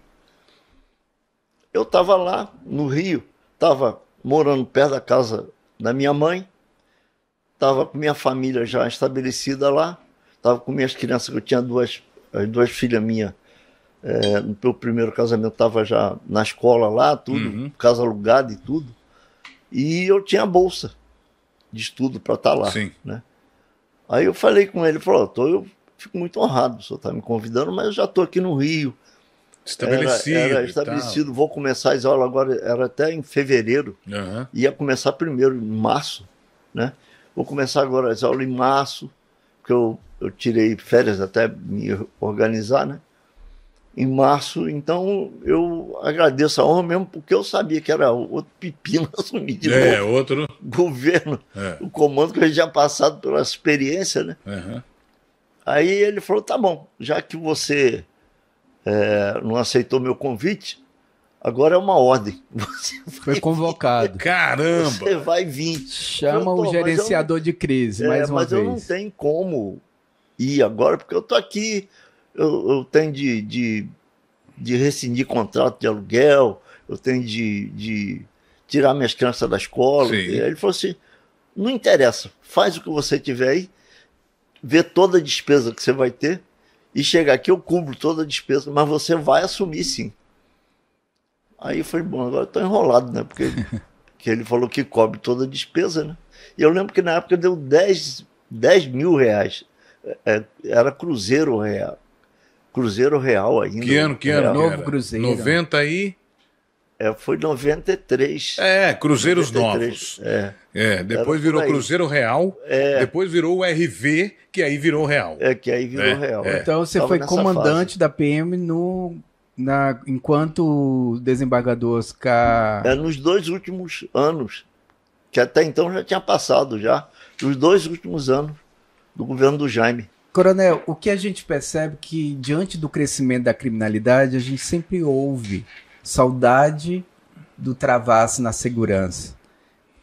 Eu estava lá no Rio, estava morando perto da casa da minha mãe, estava com minha família já estabelecida lá, estava com minhas crianças, que eu tinha as duas filhas minhas, no meu primeiro casamento estava já na escola lá, tudo, casa alugada e tudo, e eu tinha bolsa de estudo para estar lá. Sim. Né? Aí eu falei com ele, falou: eu fico muito honrado, o senhor está me convidando, mas eu já estou aqui no Rio. Estabelecido. Era estabelecido, vou começar as aulas agora, era até em fevereiro, ia começar primeiro em março, né? Vou começar agora as aulas em março, porque eu tirei férias até me organizar, né? Em março, então eu agradeço a honra mesmo, porque eu sabia que era outro pepino assumir de novo. Outro governo, o comando que a gente já passado pela experiência, né? Aí ele falou: tá bom, já que você não aceitou meu convite, agora é uma ordem. Você foi convocado. Caramba! Você vai vir. Chama o gerenciador de crise, mais uma vez. Mas eu não tenho como ir agora, porque eu tô aqui, eu tenho de rescindir contrato de aluguel, eu tenho de tirar minhas crianças da escola. Sim. E aí ele falou assim: não interessa, faz o que você tiver aí, vê toda a despesa que você vai ter, e chegar aqui eu cubro toda a despesa, mas você vai assumir sim. Aí foi bom, agora eu tô enrolado, né? Porque que ele falou que cobre toda a despesa, né? E eu lembro que na época deu 10 mil reais. Era Cruzeiro Real. Cruzeiro Real ainda. Que ano? Novo era? Cruzeiro. 90 aí? Foi 93. Cruzeiros 93, novos. Depois virou Cruzeiro Real, depois virou o RV, que aí virou Real. Que aí virou Real. Então você foi comandante da PM enquanto desembargador Oscar... nos 2 últimos anos, que até então já tinha passado já, os 2 últimos anos do governo do Jaime. Coronel, o que a gente percebe que diante do crescimento da criminalidade, a gente sempre ouve saudade do Travasso na segurança.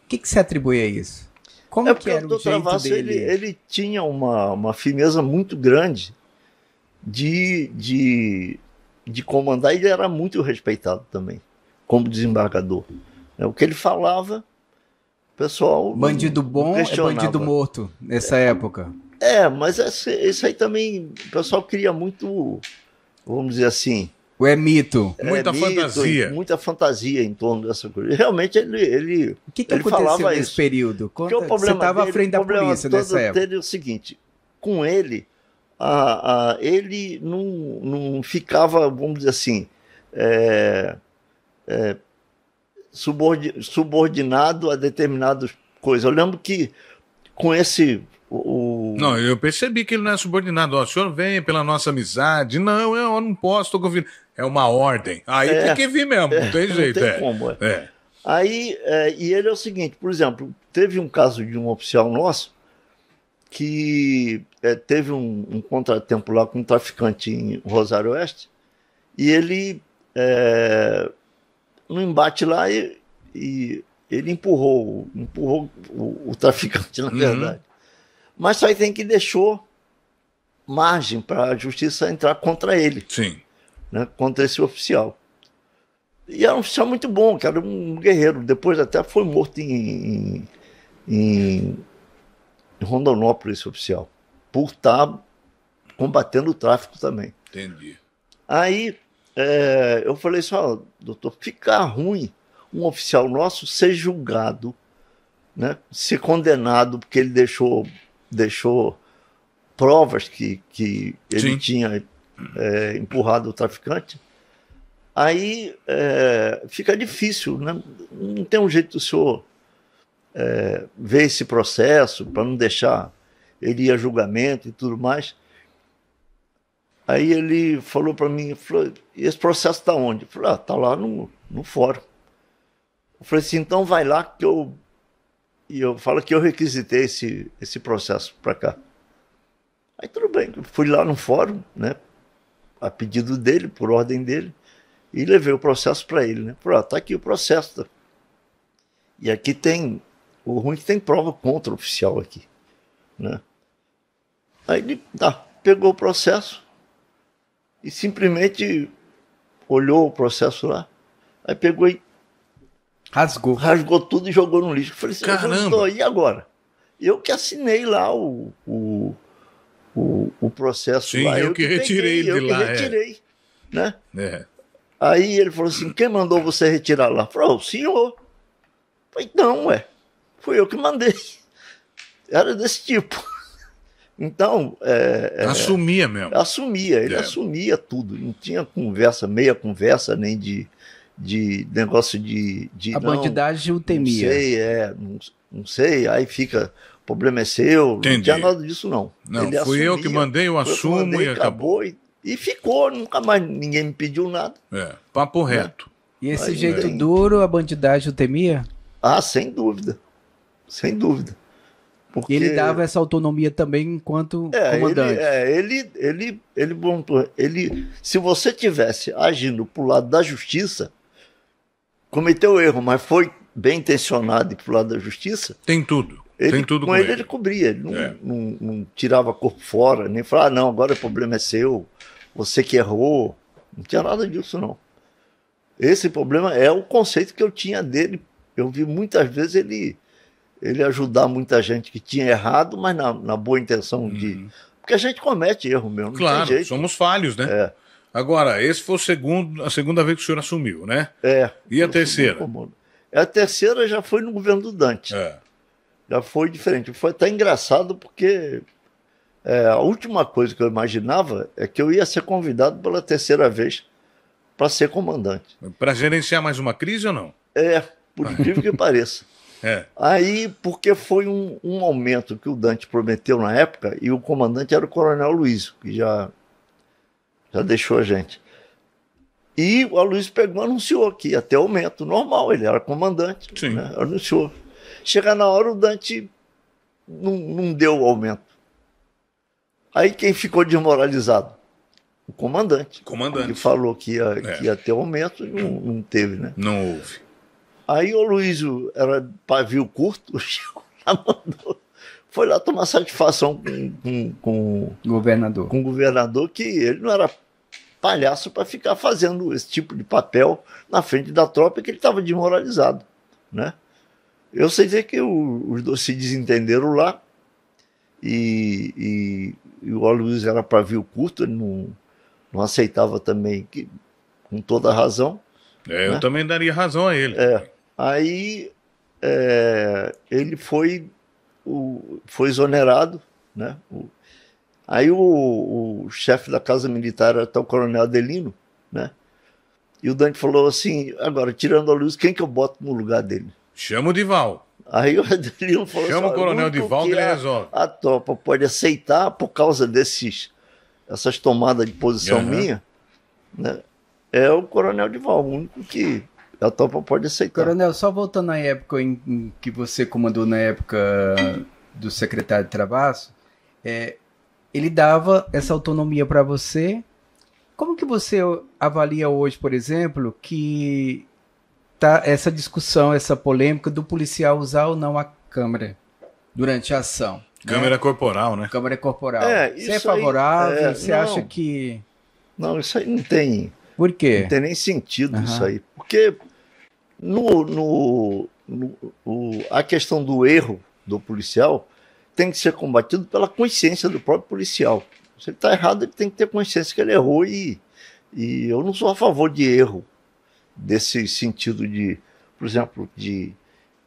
O que se atribui a isso? Como que era o jeito Travasso, dele? Ele tinha uma firmeza muito grande de comandar, e ele era muito respeitado também, como desembargador. O que ele falava, o pessoal... Bandido bom é bandido morto, nessa época. Mas isso aí também, o pessoal queria muito, vamos dizer assim... É mito. Fantasia. Muita fantasia em torno dessa coisa. Realmente ele O que ele aconteceu falava nesse isso. período? Porque o problema você estava à dele, frente da polícia nessa época. Dele é o seguinte: com ele, ele não ficava, vamos dizer assim, subordinado a determinadas coisas. Eu lembro que com esse... Não, eu percebi que ele não é subordinado. O senhor vem pela nossa amizade. Não, eu não posso, estou convidando. É uma ordem. Aí tem que vir mesmo, não tem jeito. Não tem como. Aí, e ele é o seguinte, por exemplo, teve um caso de um oficial nosso que teve um contratempo lá com um traficante em Rosário Oeste, e ele, no embate lá, e ele empurrou o traficante, na verdade. Mas só tem que deixou margem para a justiça entrar contra ele. Sim. Né, contra esse oficial. E era um oficial muito bom, que era um guerreiro. Depois até foi morto em Rondonópolis, esse oficial, por estar combatendo o tráfico também. Entendi. Aí eu falei assim, ó, doutor, fica ruim um oficial nosso ser julgado, né, ser condenado porque ele deixou provas que ele Sim. tinha empurrado o traficante. Aí fica difícil, né? Não tem um jeito do senhor ver esse processo para não deixar ele ir a julgamento e tudo mais. Aí ele falou para mim, falou, e esse processo está onde? Eu falei, está lá no fórum. Eu falei assim, então vai lá que eu falo que eu requisitei esse processo para cá. Aí tudo bem, eu fui lá no fórum, né, a pedido dele, por ordem dele, e levei o processo para ele, né? Falei, tá aqui o processo. Tá? E aqui tem, o ruim que tem prova contra o oficial aqui, né? Aí ele pegou o processo e simplesmente olhou o processo lá, aí pegou e rasgou tudo e jogou no lixo. Eu falei assim, caramba! E agora? Eu que assinei lá o processo. Sim, lá, eu que retirei ele de lá. Né? É. Aí ele falou assim, quem mandou você retirar lá? Eu falei, o senhor. Eu falei, não, fui eu que mandei. Era desse tipo. Então... assumia mesmo. Ele assumia tudo. Não tinha meia conversa, nem de negócio de a bandidagem o temia. Não sei, aí fica, o problema é seu. Entendi. Não tinha nada disso, não. Não, ele fui eu que mandei, eu assumo e acabou. E ficou, nunca mais ninguém me pediu nada. Papo reto. E esse jeito duro, a bandidagem o temia? Ah, sem dúvida. Sem dúvida. Porque... E ele dava essa autonomia também enquanto comandante. Se você tivesse agindo pro lado da justiça, cometeu erro, mas foi bem intencionado e pro lado da justiça, tem tudo. Tem tudo com ele cobria. Ele não tirava corpo fora, nem falava, não, agora o problema é seu, você que errou. Não tinha nada disso, não. Esse problema é o conceito que eu tinha dele. Eu vi muitas vezes ele ajudar muita gente que tinha errado, mas na boa intenção de... Porque a gente comete erro mesmo, claro, não tem jeito. Somos falhos, né? Agora, esse foi a segunda vez que o senhor assumiu, né? E a terceira? A terceira já foi no governo do Dante. Já foi diferente. Foi até engraçado porque a última coisa que eu imaginava é que eu ia ser convidado pela terceira vez para ser comandante. Para gerenciar mais uma crise ou não? Por incrível que pareça. Aí, porque foi um aumento que o Dante prometeu na época, e o comandante era o Coronel Luiz, que já deixou a gente. E o Aloysio pegou e anunciou que ia ter aumento normal, ele era comandante, né? Anunciou. Chega na hora, o Dante não deu o aumento. Aí quem ficou desmoralizado? O comandante. Que falou que ia ter aumento e não teve, né? Não houve. Aí o Aloysio era pavio curto, foi lá tomar satisfação com o governador, que ele não era palhaço para ficar fazendo esse tipo de papel na frente da tropa, que ele estava desmoralizado, né? Eu sei dizer que os dois se desentenderam lá e o Aloysio era pavio curto, ele não aceitava também, com toda a razão. Eu também daria razão a ele. Aí ele foi exonerado, né? Aí o chefe da Casa Militar era até o Coronel Adelino, né? E o Dante falou assim, agora, tirando o Aloysio, quem que eu boto no lugar dele? Chama o Dival. Aí o Adelino falou Chama assim, o Coronel Dival que ele resolve. A tropa pode aceitar por causa essas tomadas de posição minha, né? É o Coronel Dival, o único que a tropa pode aceitar. Coronel, só voltando à época em que você comandou, na época do secretário de Travasso, ele dava essa autonomia para você. Como que você avalia hoje, por exemplo, que tá essa discussão, essa polêmica do policial usar ou não a câmera durante a ação? Câmera corporal, né? Câmera corporal. Você é isso favorável? aí, você acha que... Não, isso aí não tem... Por quê? Não tem nem sentido isso aí. Porque a questão do erro do policial tem que ser combatido pela consciência do próprio policial. Se ele está errado, ele tem que ter consciência que ele errou e eu não sou a favor de erro desse sentido de, por exemplo, de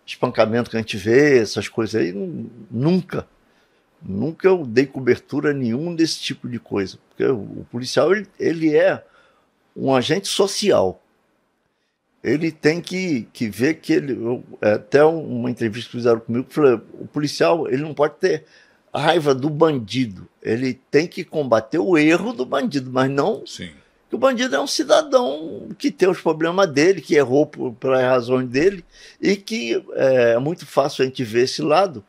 espancamento que a gente vê, essas coisas aí, nunca eu dei cobertura nenhum desse tipo de coisa. Porque o policial, ele é um agente social. Ele tem que ver que até uma entrevista que fizeram comigo, que falou, o policial, ele não pode ter raiva do bandido. Ele tem que combater o erro do bandido, mas não... Sim. Que o bandido é um cidadão que tem os problemas dele, que errou pelas razões dele, e que é muito fácil a gente ver esse lado,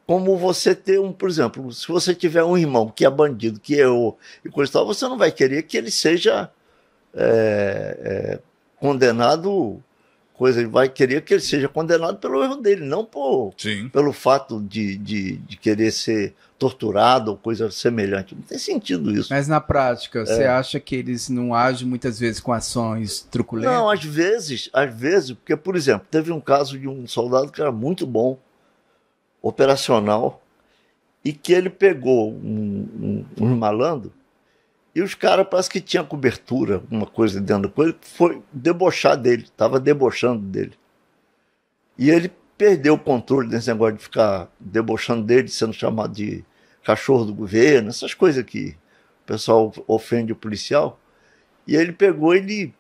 como você ter por exemplo, se você tiver um irmão que é bandido, que errou e coisa e tal, você não vai querer que ele seja condenado, ele vai querer que ele seja condenado pelo erro dele, não pelo fato de querer ser torturado ou coisa semelhante. Não tem sentido isso. Mas na prática, você acha que eles não agem muitas vezes com ações truculentas? Não, às vezes, porque, por exemplo, teve um caso de um soldado que era muito bom, operacional, e que ele pegou um malandro, e os caras parece que tinham cobertura, alguma coisa dentro da coisa, foi debochar dele, estava debochando dele. E ele perdeu o controle desse negócio de ficar debochando dele, sendo chamado de cachorro do governo, essas coisas que o pessoal ofende o policial. E ele pegou, ele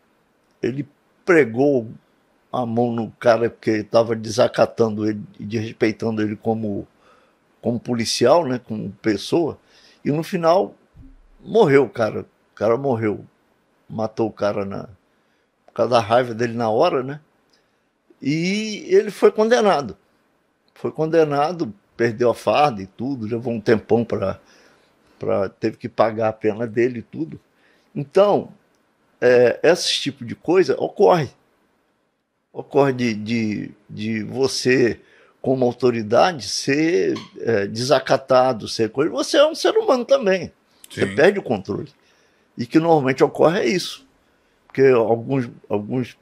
pregou a mão no cara porque estava desacatando ele e desrespeitando ele como policial, né, como pessoa. E no final morreu o cara. O cara morreu. Matou o cara por causa da raiva dele na hora, né? E ele foi condenado. Perdeu a farda e tudo, levou um tempão teve que pagar a pena dele e tudo. Então, esse tipo de coisa ocorre de você, como autoridade, ser desacatado, ser coisa. Você é um ser humano também. Sim. Você perde o controle. E que normalmente ocorre é isso. Porque alguns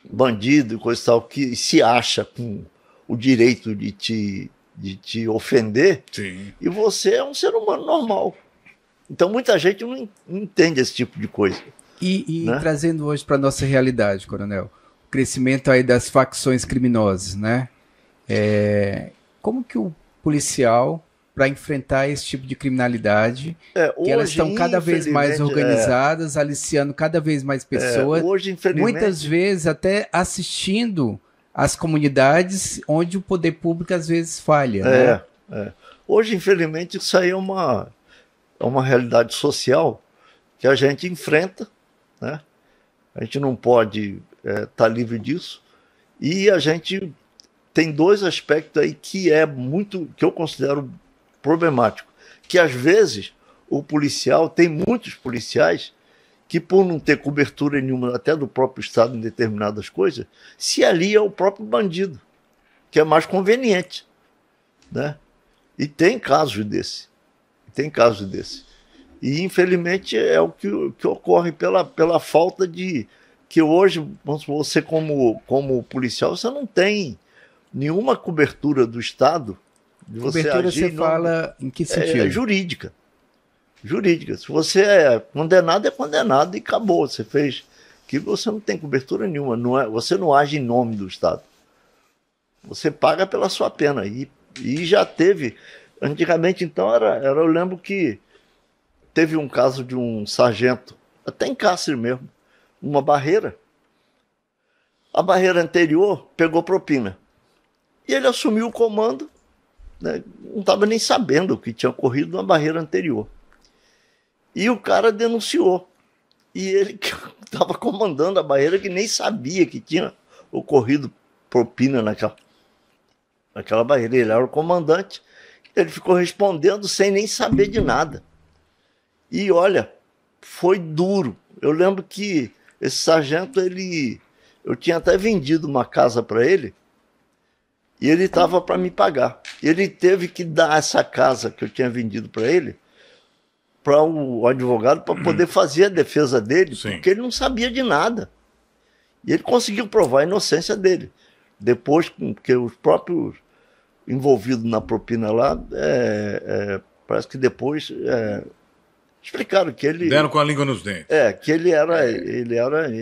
bandidos e coisa e tal que se acha com o direito de te ofender. Sim. E você é um ser humano normal. Então muita gente não entende esse tipo de coisa. E né? Trazendo hoje para a nossa realidade, Coronel, o crescimento aí das facções criminosas, né? Como que o policial, para enfrentar esse tipo de criminalidade, que elas estão cada vez mais organizadas, aliciando cada vez mais pessoas, hoje, muitas vezes até assistindo às comunidades onde o poder público às vezes falha. Né? Hoje, infelizmente, isso aí é uma realidade social que a gente enfrenta, né? A gente não pode estar livre disso, e a gente tem dois aspectos aí que eu considero problemático, que às vezes tem muitos policiais que, por não ter cobertura nenhuma até do próprio Estado em determinadas coisas, se alia ao próprio bandido, que é mais conveniente, né? E tem casos desse. E, infelizmente, é o que ocorre pela falta de... que hoje, você como policial, você não tem nenhuma cobertura do Estado de você cobertura agir. Você fala em que sentido? Jurídica. Se você é condenado e acabou. Você fez que você não tem cobertura nenhuma. Você não age em nome do Estado. Você paga pela sua pena. E já teve... Antigamente, então, eu lembro que teve um caso de um sargento, até em cárcere mesmo, uma barreira. A barreira anterior pegou propina. E ele assumiu o comando, né, não estava nem sabendo o que tinha ocorrido na barreira anterior. E o cara denunciou. E ele que estava comandando a barreira, que nem sabia que tinha ocorrido propina naquela barreira. Ele era o comandante. Ele ficou respondendo sem nem saber de nada. E olha, foi duro. Eu lembro que esse sargento, eu tinha até vendido uma casa para ele, e ele estava para me pagar. Ele teve que dar essa casa que eu tinha vendido para ele para o advogado para poder fazer a defesa dele, Sim. porque ele não sabia de nada. E ele conseguiu provar a inocência dele. Depois, porque os próprios envolvidos na propina lá, parece que depois explicaram que ele... Deram com a língua nos dentes. que ele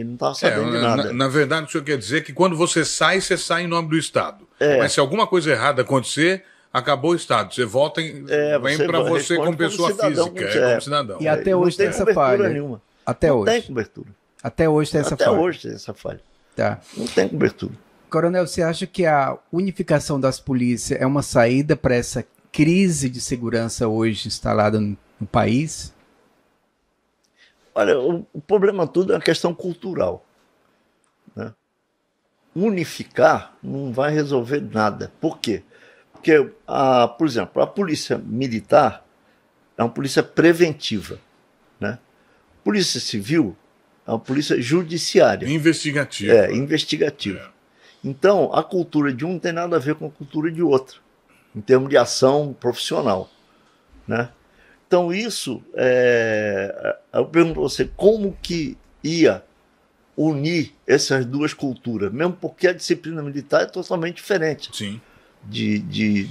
não estava sabendo de nada. Na verdade, o senhor quer dizer que quando você sai em nome do Estado. Mas se alguma coisa errada acontecer, acabou o Estado. Você volta e vem para você como pessoa física, como cidadão. E até hoje tem essa falha. Nenhuma. Até não hoje. tem cobertura. Até hoje tem essa falha. Até hoje tem essa falha. Tá. Não tem cobertura. Coronel, você acha que a unificação das polícias é uma saída para essa crise de segurança hoje instalada no país? Olha, o problema todo é uma questão cultural. Né? Unificar não vai resolver nada. Por quê? Porque, por exemplo, a polícia militar é uma polícia preventiva. Né? Polícia civil é uma polícia judiciária. Investigativa. Investigativa. Então, a cultura de um não tem nada a ver com a cultura de outro, em termos de ação profissional. Né? Então, isso, eu pergunto para você, como que ia unir essas duas culturas? Mesmo porque a disciplina militar é totalmente diferente Sim.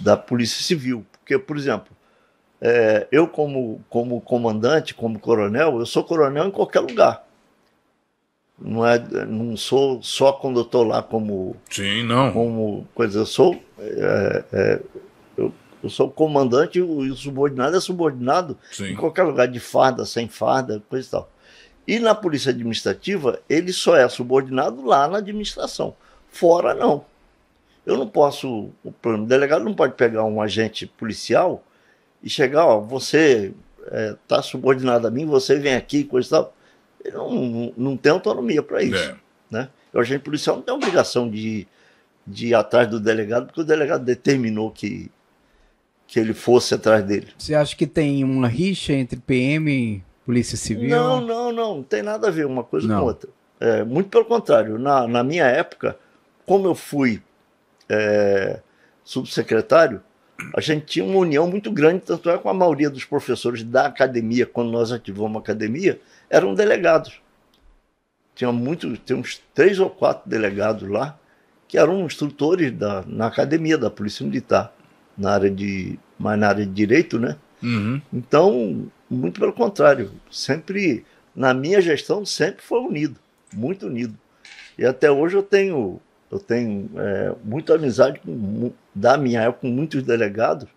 da polícia civil. Porque, por exemplo, eu como comandante, como coronel, eu sou coronel em qualquer lugar. Não sou só quando eu estou lá como... Sim, não. Como coisa, eu sou comandante e o subordinado é subordinado. Sim. Em qualquer lugar, de farda, sem farda, coisa e tal. E na polícia administrativa, ele só é subordinado lá na administração. Fora, não. Eu não posso... O delegado não pode pegar um agente policial e chegar, você está subordinado a mim, você vem aqui, coisa e tal. Ele não tem autonomia para isso. Né? O agente policial não tem obrigação de ir atrás do delegado, porque o delegado determinou que ele fosse atrás dele. Você acha que tem uma rixa entre PM e Polícia Civil? Não tem nada a ver uma coisa com outra. Muito pelo contrário. Na minha época, como eu fui subsecretário, a gente tinha uma união muito grande, tanto é com a maioria dos professores da academia, quando nós ativamos a academia, eram delegados. Tinha uns 3 ou 4 delegados lá, que eram instrutores na academia da Polícia Militar, mais na área de direito, né? Uhum. Então, muito pelo contrário, sempre, na minha gestão, sempre foi unido, muito unido. E até hoje eu tenho muita amizade da minha época com muitos delegados,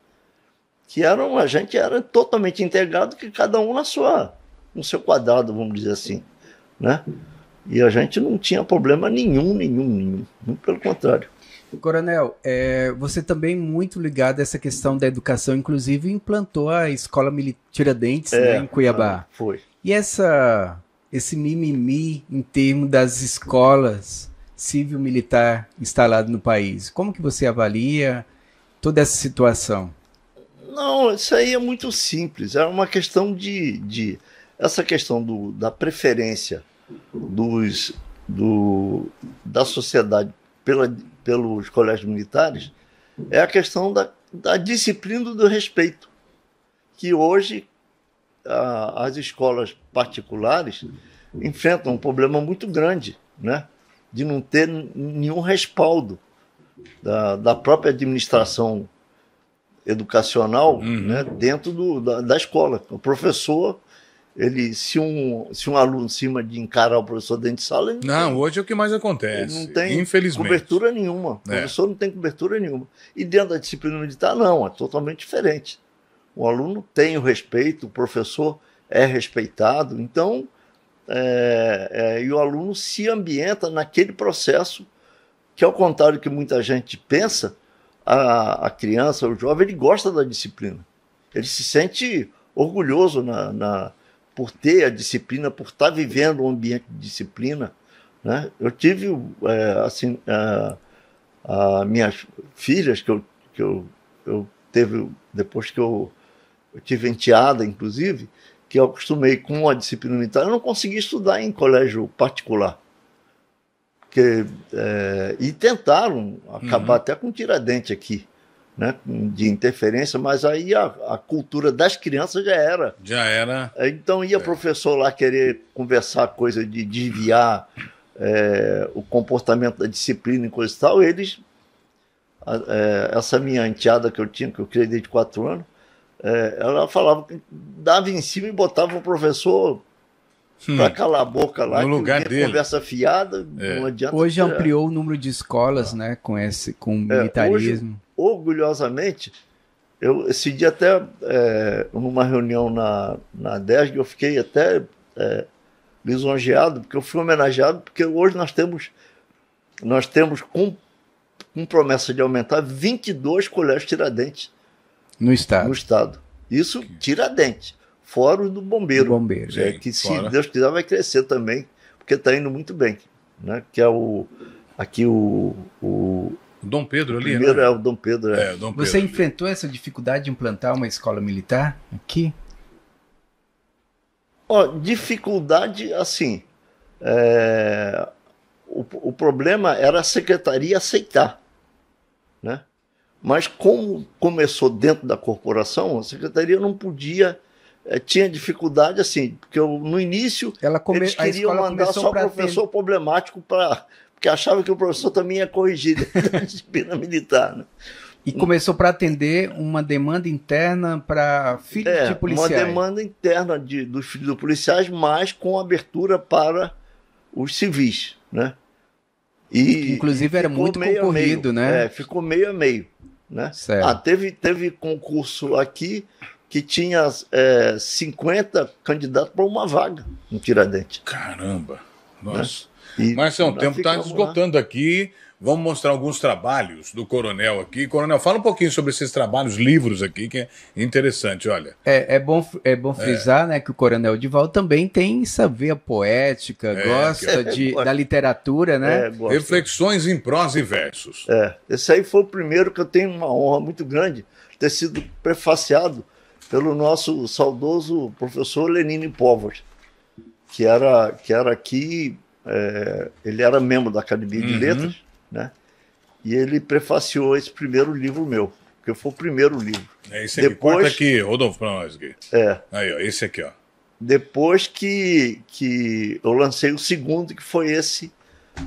que a gente era totalmente integrado, que cada um no seu quadrado, vamos dizer assim, né? E a gente não tinha problema nenhum, muito pelo contrário. Coronel, você também muito ligado a essa questão da educação, inclusive implantou a Escola Tiradentes, né, em Cuiabá. Foi. E esse mimimi em termos das escolas civil-militar instalado no país, como que você avalia toda essa situação? Não, isso aí é muito simples, é uma questão essa questão da preferência da sociedade pelos colégios militares é a questão da disciplina do respeito, que hoje as escolas particulares enfrentam um problema muito grande, né? De não ter nenhum respaldo da própria administração educacional, né? Dentro da escola. O professor, se um aluno, em cima de encarar o professor dentro de sala... Hoje é o que mais acontece, não tem infelizmente. Cobertura nenhuma. O professor não tem cobertura nenhuma. E dentro da disciplina militar, não, é totalmente diferente. O aluno tem o respeito, o professor é respeitado, então... e o aluno se ambienta naquele processo que, ao contrário do que muita gente pensa, a criança, o jovem, ele gosta da disciplina. Ele se sente orgulhoso por ter a disciplina, por estar vivendo um ambiente de disciplina. Né? Eu tive, minhas filhas, que eu teve, depois que eu tive enteada, inclusive, que eu acostumei com a disciplina militar, eu não consegui estudar em colégio particular. E tentaram acabar até com Tiradentes aqui, né, de interferência, mas aí a cultura das crianças já era. Já era. Então ia professor lá querer conversar coisa de desviar o comportamento da disciplina e coisa e tal, eles, essa minha enteada que eu tinha, que eu criei desde 4 anos, ela falava que dava em cima e botava o professor para calar a boca lá, no lugar dele. Conversa fiada, não adianta. Hoje ampliou o número de escolas, né, com militarismo. Hoje, orgulhosamente, esse dia até, numa reunião na DESG, eu fiquei até lisonjeado, porque eu fui homenageado, porque hoje nós temos com promessa de aumentar 22 colégios Tiradentes no estado. Isso, Tiradentes. Fora o do bombeiro. Sim, que se Deus quiser vai crescer também, porque está indo muito bem. Né? Que é o Dom Pedro ali, primeiro né? é o Dom Pedro. Dom Pedro Você ali. enfrentou essa dificuldade de implantar uma escola militar aqui? Dificuldade, assim, o problema era a secretaria aceitar, né? Mas como começou dentro da corporação, a secretaria não podia, tinha dificuldade, assim, porque no início eles queriam mandar só professor problemático porque achavam que o professor também ia corrigir a disciplina militar, né? E começou para atender uma demanda interna para filhos de policiais. Uma demanda interna dos filhos de policiais, mas com abertura para os civis, né? Que, inclusive era muito concorrido, né? Ficou meio a meio, né? Certo. Teve concurso aqui que tinha 50 candidatos para uma vaga no Tiradentes. Caramba! Nossa! Né? Mas o tempo está esgotando aqui. Vamos mostrar alguns trabalhos do Coronel aqui. Coronel, fala um pouquinho sobre esses trabalhos, livros aqui, que é interessante, olha. É bom frisar, né, que o Coronel Divaldo também tem essa veia poética, gosta da literatura, né? Reflexões em prosa e versos. Esse aí foi o primeiro que eu tenho uma honra muito grande ter sido prefaciado pelo nosso saudoso professor Lenine Povas, que era aqui, ele era membro da Academia de Letras, né? E ele prefaciou esse primeiro livro meu, porque foi o primeiro livro. Esse aqui, corta aqui, Rodolfo, para nós aqui. Aí, ó, esse aqui, ó. Depois que eu lancei o segundo, que foi esse,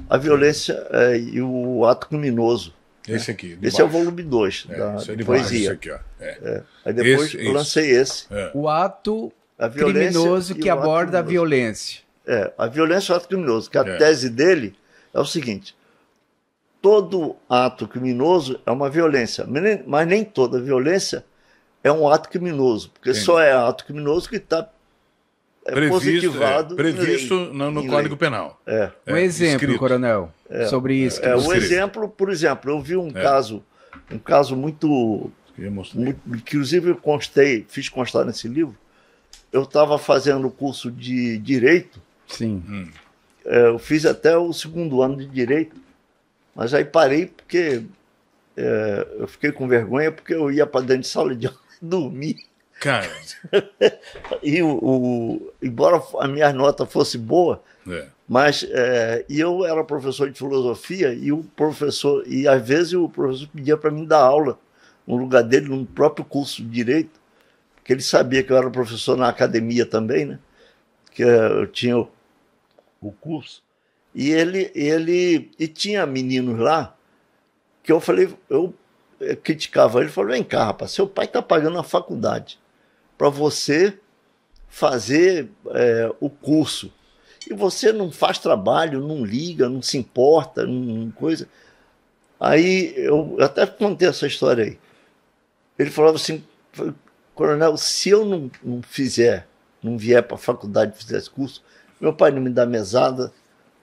A Violência e o Ato Criminoso. Esse aqui. Esse é o volume 2 da poesia. Esse aqui, ó. Aí depois eu lancei esse. O ato criminoso que aborda a violência. A violência e o ato criminoso. Que a tese dele é o seguinte: todo ato criminoso é uma violência, mas nem toda violência é um ato criminoso, porque só é ato criminoso que está positivado previsto no Código Penal. Um exemplo, escrito. Coronel, sobre isso. Exemplo, por exemplo, eu vi um caso muito, que inclusive eu fiz constar nesse livro. Eu estava fazendo o curso de Direito. Sim. Eu fiz até o 2º ano de Direito, mas aí parei porque eu fiquei com vergonha, porque eu ia para dentro de sala de aula dormir. Cara. E embora a minha nota fosse boa, mas e eu era professor de filosofia e às vezes o professor pedia para mim dar aula no lugar dele, no próprio curso de Direito, porque ele sabia que eu era professor na academia também, né? Que eu tinha o curso. E ele tinha meninos lá que eu criticava ele, falei: vem cá, rapaz, seu pai está pagando a faculdade para você fazer o curso. E você não faz trabalho, não liga, não se importa, não coisa. Aí eu até contei essa história aí. Ele falava assim: Coronel, se eu não vier para a faculdade e fizer esse curso, meu pai não me dá mesada,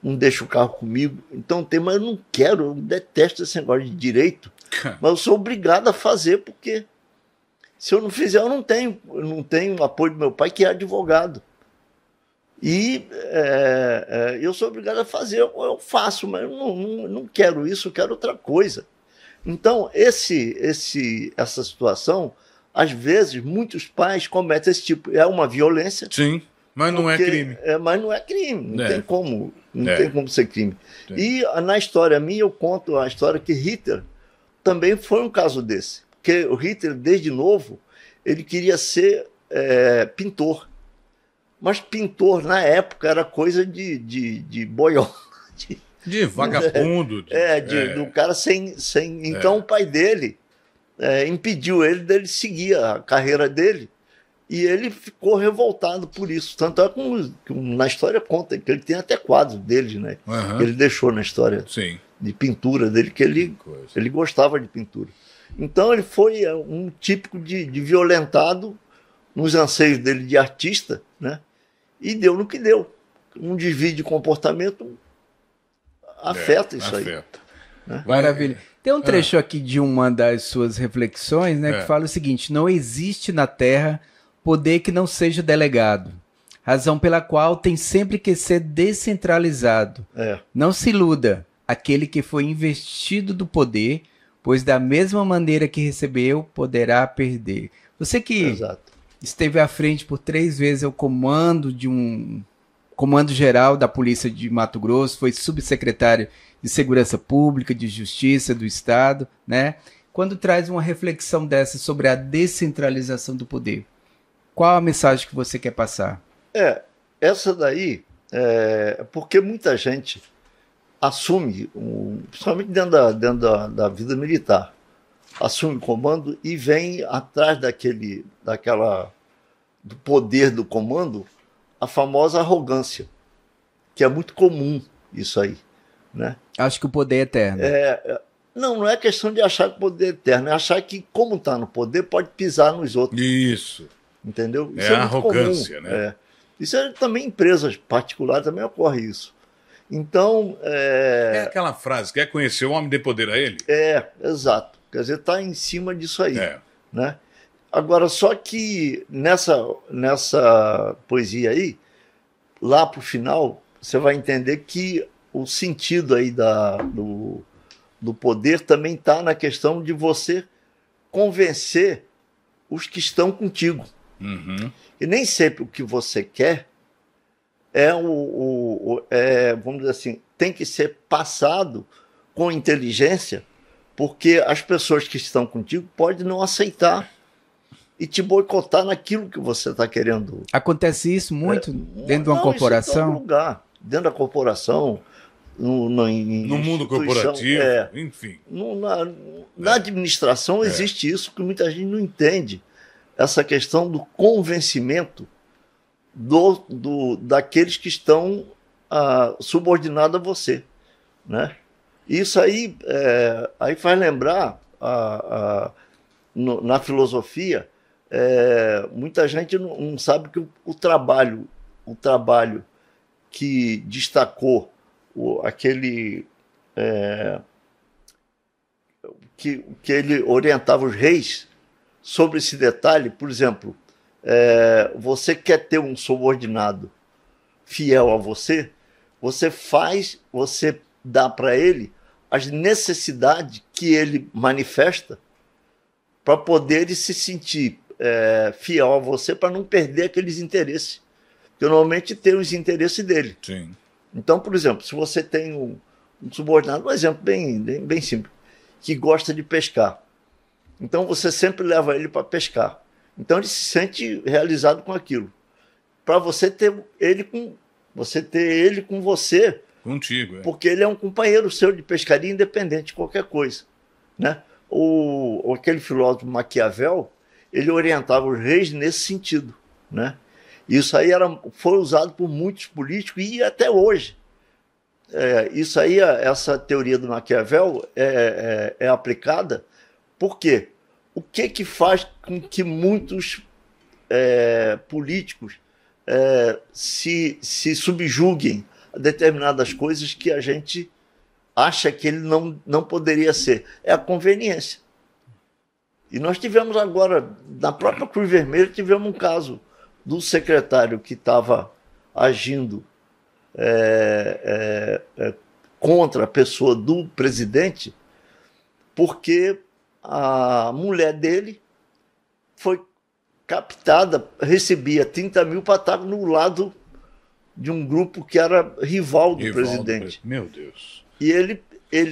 não deixa o carro comigo. Então mas eu não quero, eu detesto esse negócio de direito, mas eu sou obrigado a fazer, porque se eu não fizer, eu não tenho o apoio do meu pai, que é advogado. E eu sou obrigado a fazer, eu faço, mas eu não quero isso, eu quero outra coisa. Então, essa situação, às vezes, muitos pais cometem esse tipo. É uma violência. Sim, mas não é crime. Mas não é crime, não tem como. Não tem como ser crime. Sim. E na história minha, eu conto a história que Hitler também foi um caso desse. Porque o Hitler, desde novo, ele queria ser pintor. Mas pintor, na época, era coisa de boió. De vagabundo. Do cara sem... Então, o pai dele impediu ele seguir a carreira dele. E ele ficou revoltado por isso. Tanto é que na história conta que ele tem até quadros dele, né? Uhum. Que ele deixou na história Sim. de pintura dele, que ele gostava de pintura. Então ele foi um típico de violentado nos anseios dele de artista, né? E deu no que deu. Um desvio de comportamento afeta isso aí. Né? Maravilha. Tem um trecho aqui de uma das suas reflexões, né, que fala o seguinte: não existe na Terra poder que não seja delegado, razão pela qual tem sempre que ser descentralizado. Não se iluda aquele que foi investido do poder, pois da mesma maneira que recebeu, poderá perder. Você que esteve à frente por 3 vezes ao comando de um comando geral da Polícia de Mato Grosso, foi subsecretário de Segurança Pública, de Justiça do Estado, né? Quando traz uma reflexão dessa sobre a descentralização do poder, qual a mensagem que você quer passar? Essa daí porque muita gente assume, principalmente dentro da vida militar, assume o comando e vem atrás do poder do comando, a famosa arrogância, que é muito comum isso aí, né? Acho que o poder é eterno. Não é questão de achar que o poder é eterno, é achar que, como está no poder, pode pisar nos outros. Isso. Entendeu? Isso é a arrogância, comum, né? Isso também em empresas particulares também ocorre isso. Então... É aquela frase, quer conhecer o homem, dê poder a ele? Exato. Quer dizer, está em cima disso aí. Né? Agora, só que nessa poesia aí, lá para o final, você vai entender que o sentido aí do poder também está na questão de você convencer os que estão contigo. Uhum. E nem sempre o que você quer vamos dizer assim, tem que ser passado com inteligência, porque as pessoas que estão contigo podem não aceitar e te boicotar naquilo que você está querendo. Acontece isso muito dentro de uma corporação? Isso em todo lugar. Dentro da corporação, no mundo corporativo, enfim. Na administração existe isso que muita gente não entende. Essa questão do convencimento daqueles que estão subordinados a você, né? Isso aí faz lembrar na filosofia, muita gente não sabe que o trabalho que destacou aquele que ele orientava os reis sobre esse detalhe. Por exemplo, você quer ter um subordinado fiel a você, você dá para ele as necessidades que ele manifesta para poder ele se sentir fiel a você, para não perder aqueles interesses. Porque normalmente tem os interesses dele. Sim. Então, por exemplo, se você tem um subordinado, um exemplo bem simples, que gosta de pescar. Então você sempre leva ele para pescar. Então ele se sente realizado com aquilo. Para você ter ele com você. Contigo, Porque ele é um companheiro seu de pescaria, independente de qualquer coisa, né? Aquele filósofo Maquiavel, ele orientava os reis nesse sentido, né? Isso aí foi usado por muitos políticos e até hoje. Isso aí, essa teoria do Maquiavel é aplicada. Por quê? O que faz com que muitos políticos se subjuguem a determinadas coisas que a gente acha que ele não poderia ser? É a conveniência. E nós tivemos agora, na própria Cruz Vermelha, tivemos um caso do secretário que estava agindo contra a pessoa do presidente, porque a mulher dele foi captada, recebia 30 mil para estar no lado de um grupo que era rival do presidente. Meu Deus. E ele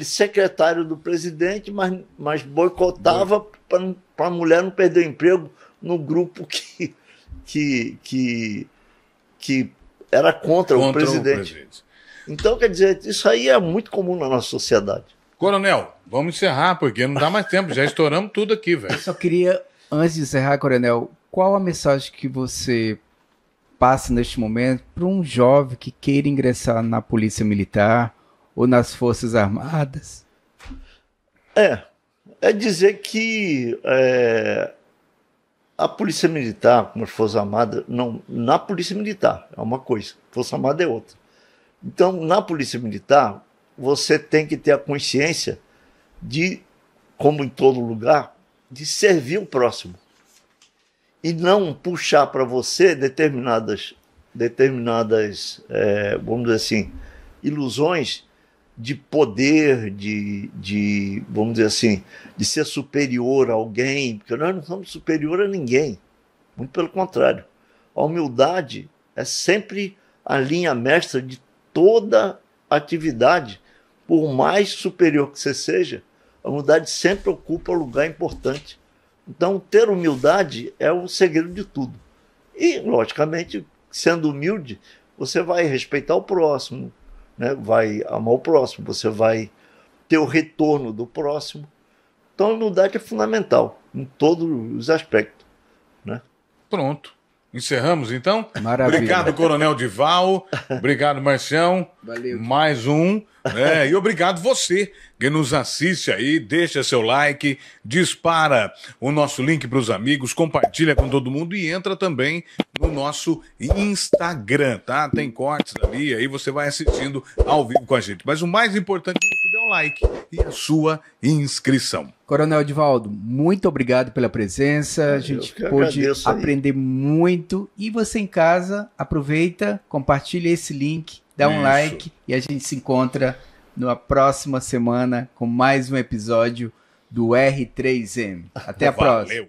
secretário do presidente, mas boicotava para para a mulher não perder o emprego no grupo que era contra o presidente. Então, quer dizer, isso aí é muito comum na nossa sociedade. Coronel, vamos encerrar, porque não dá mais tempo, já estouramos tudo aqui, velho. Eu só queria, antes de encerrar, Coronel, qual a mensagem que você passa neste momento para um jovem que queira ingressar na Polícia Militar ou nas Forças Armadas? É dizer que a Polícia Militar, como as Forças Armadas, não, na Polícia Militar é uma coisa, Força Armada é outra. Então, na Polícia Militar, você tem que ter a consciência de, como em todo lugar, de servir o próximo. E não puxar para você determinadas vamos dizer assim, ilusões de poder, vamos dizer assim, de ser superior a alguém, porque nós não somos superior a ninguém. Muito pelo contrário. A humildade é sempre a linha mestra de toda atividade. Por mais superior que você seja, a humildade sempre ocupa um lugar importante. Então, ter humildade é o segredo de tudo. E, logicamente, sendo humilde, você vai respeitar o próximo, né? Vai amar o próximo, você vai ter o retorno do próximo. Então, a humildade é fundamental em todos os aspectos, né? Pronto. Encerramos, então? Maravilha. Obrigado, Coronel Dival. Obrigado, Marcião. Valeu. Mais um. E obrigado você que nos assiste aí. Deixa seu like, dispara o nosso link para os amigos, compartilha com todo mundo e entra também no nosso Instagram, tá? Tem cortes ali, aí você vai assistindo ao vivo com a gente. Mas o mais importante de tudo é o like e a sua inscrição. Coronel Divaldo, muito obrigado pela presença. A gente pôde aprender muito. E você em casa, aproveita, compartilha esse link, dá um like e a gente se encontra na próxima semana com mais um episódio do R3M. Até a próxima.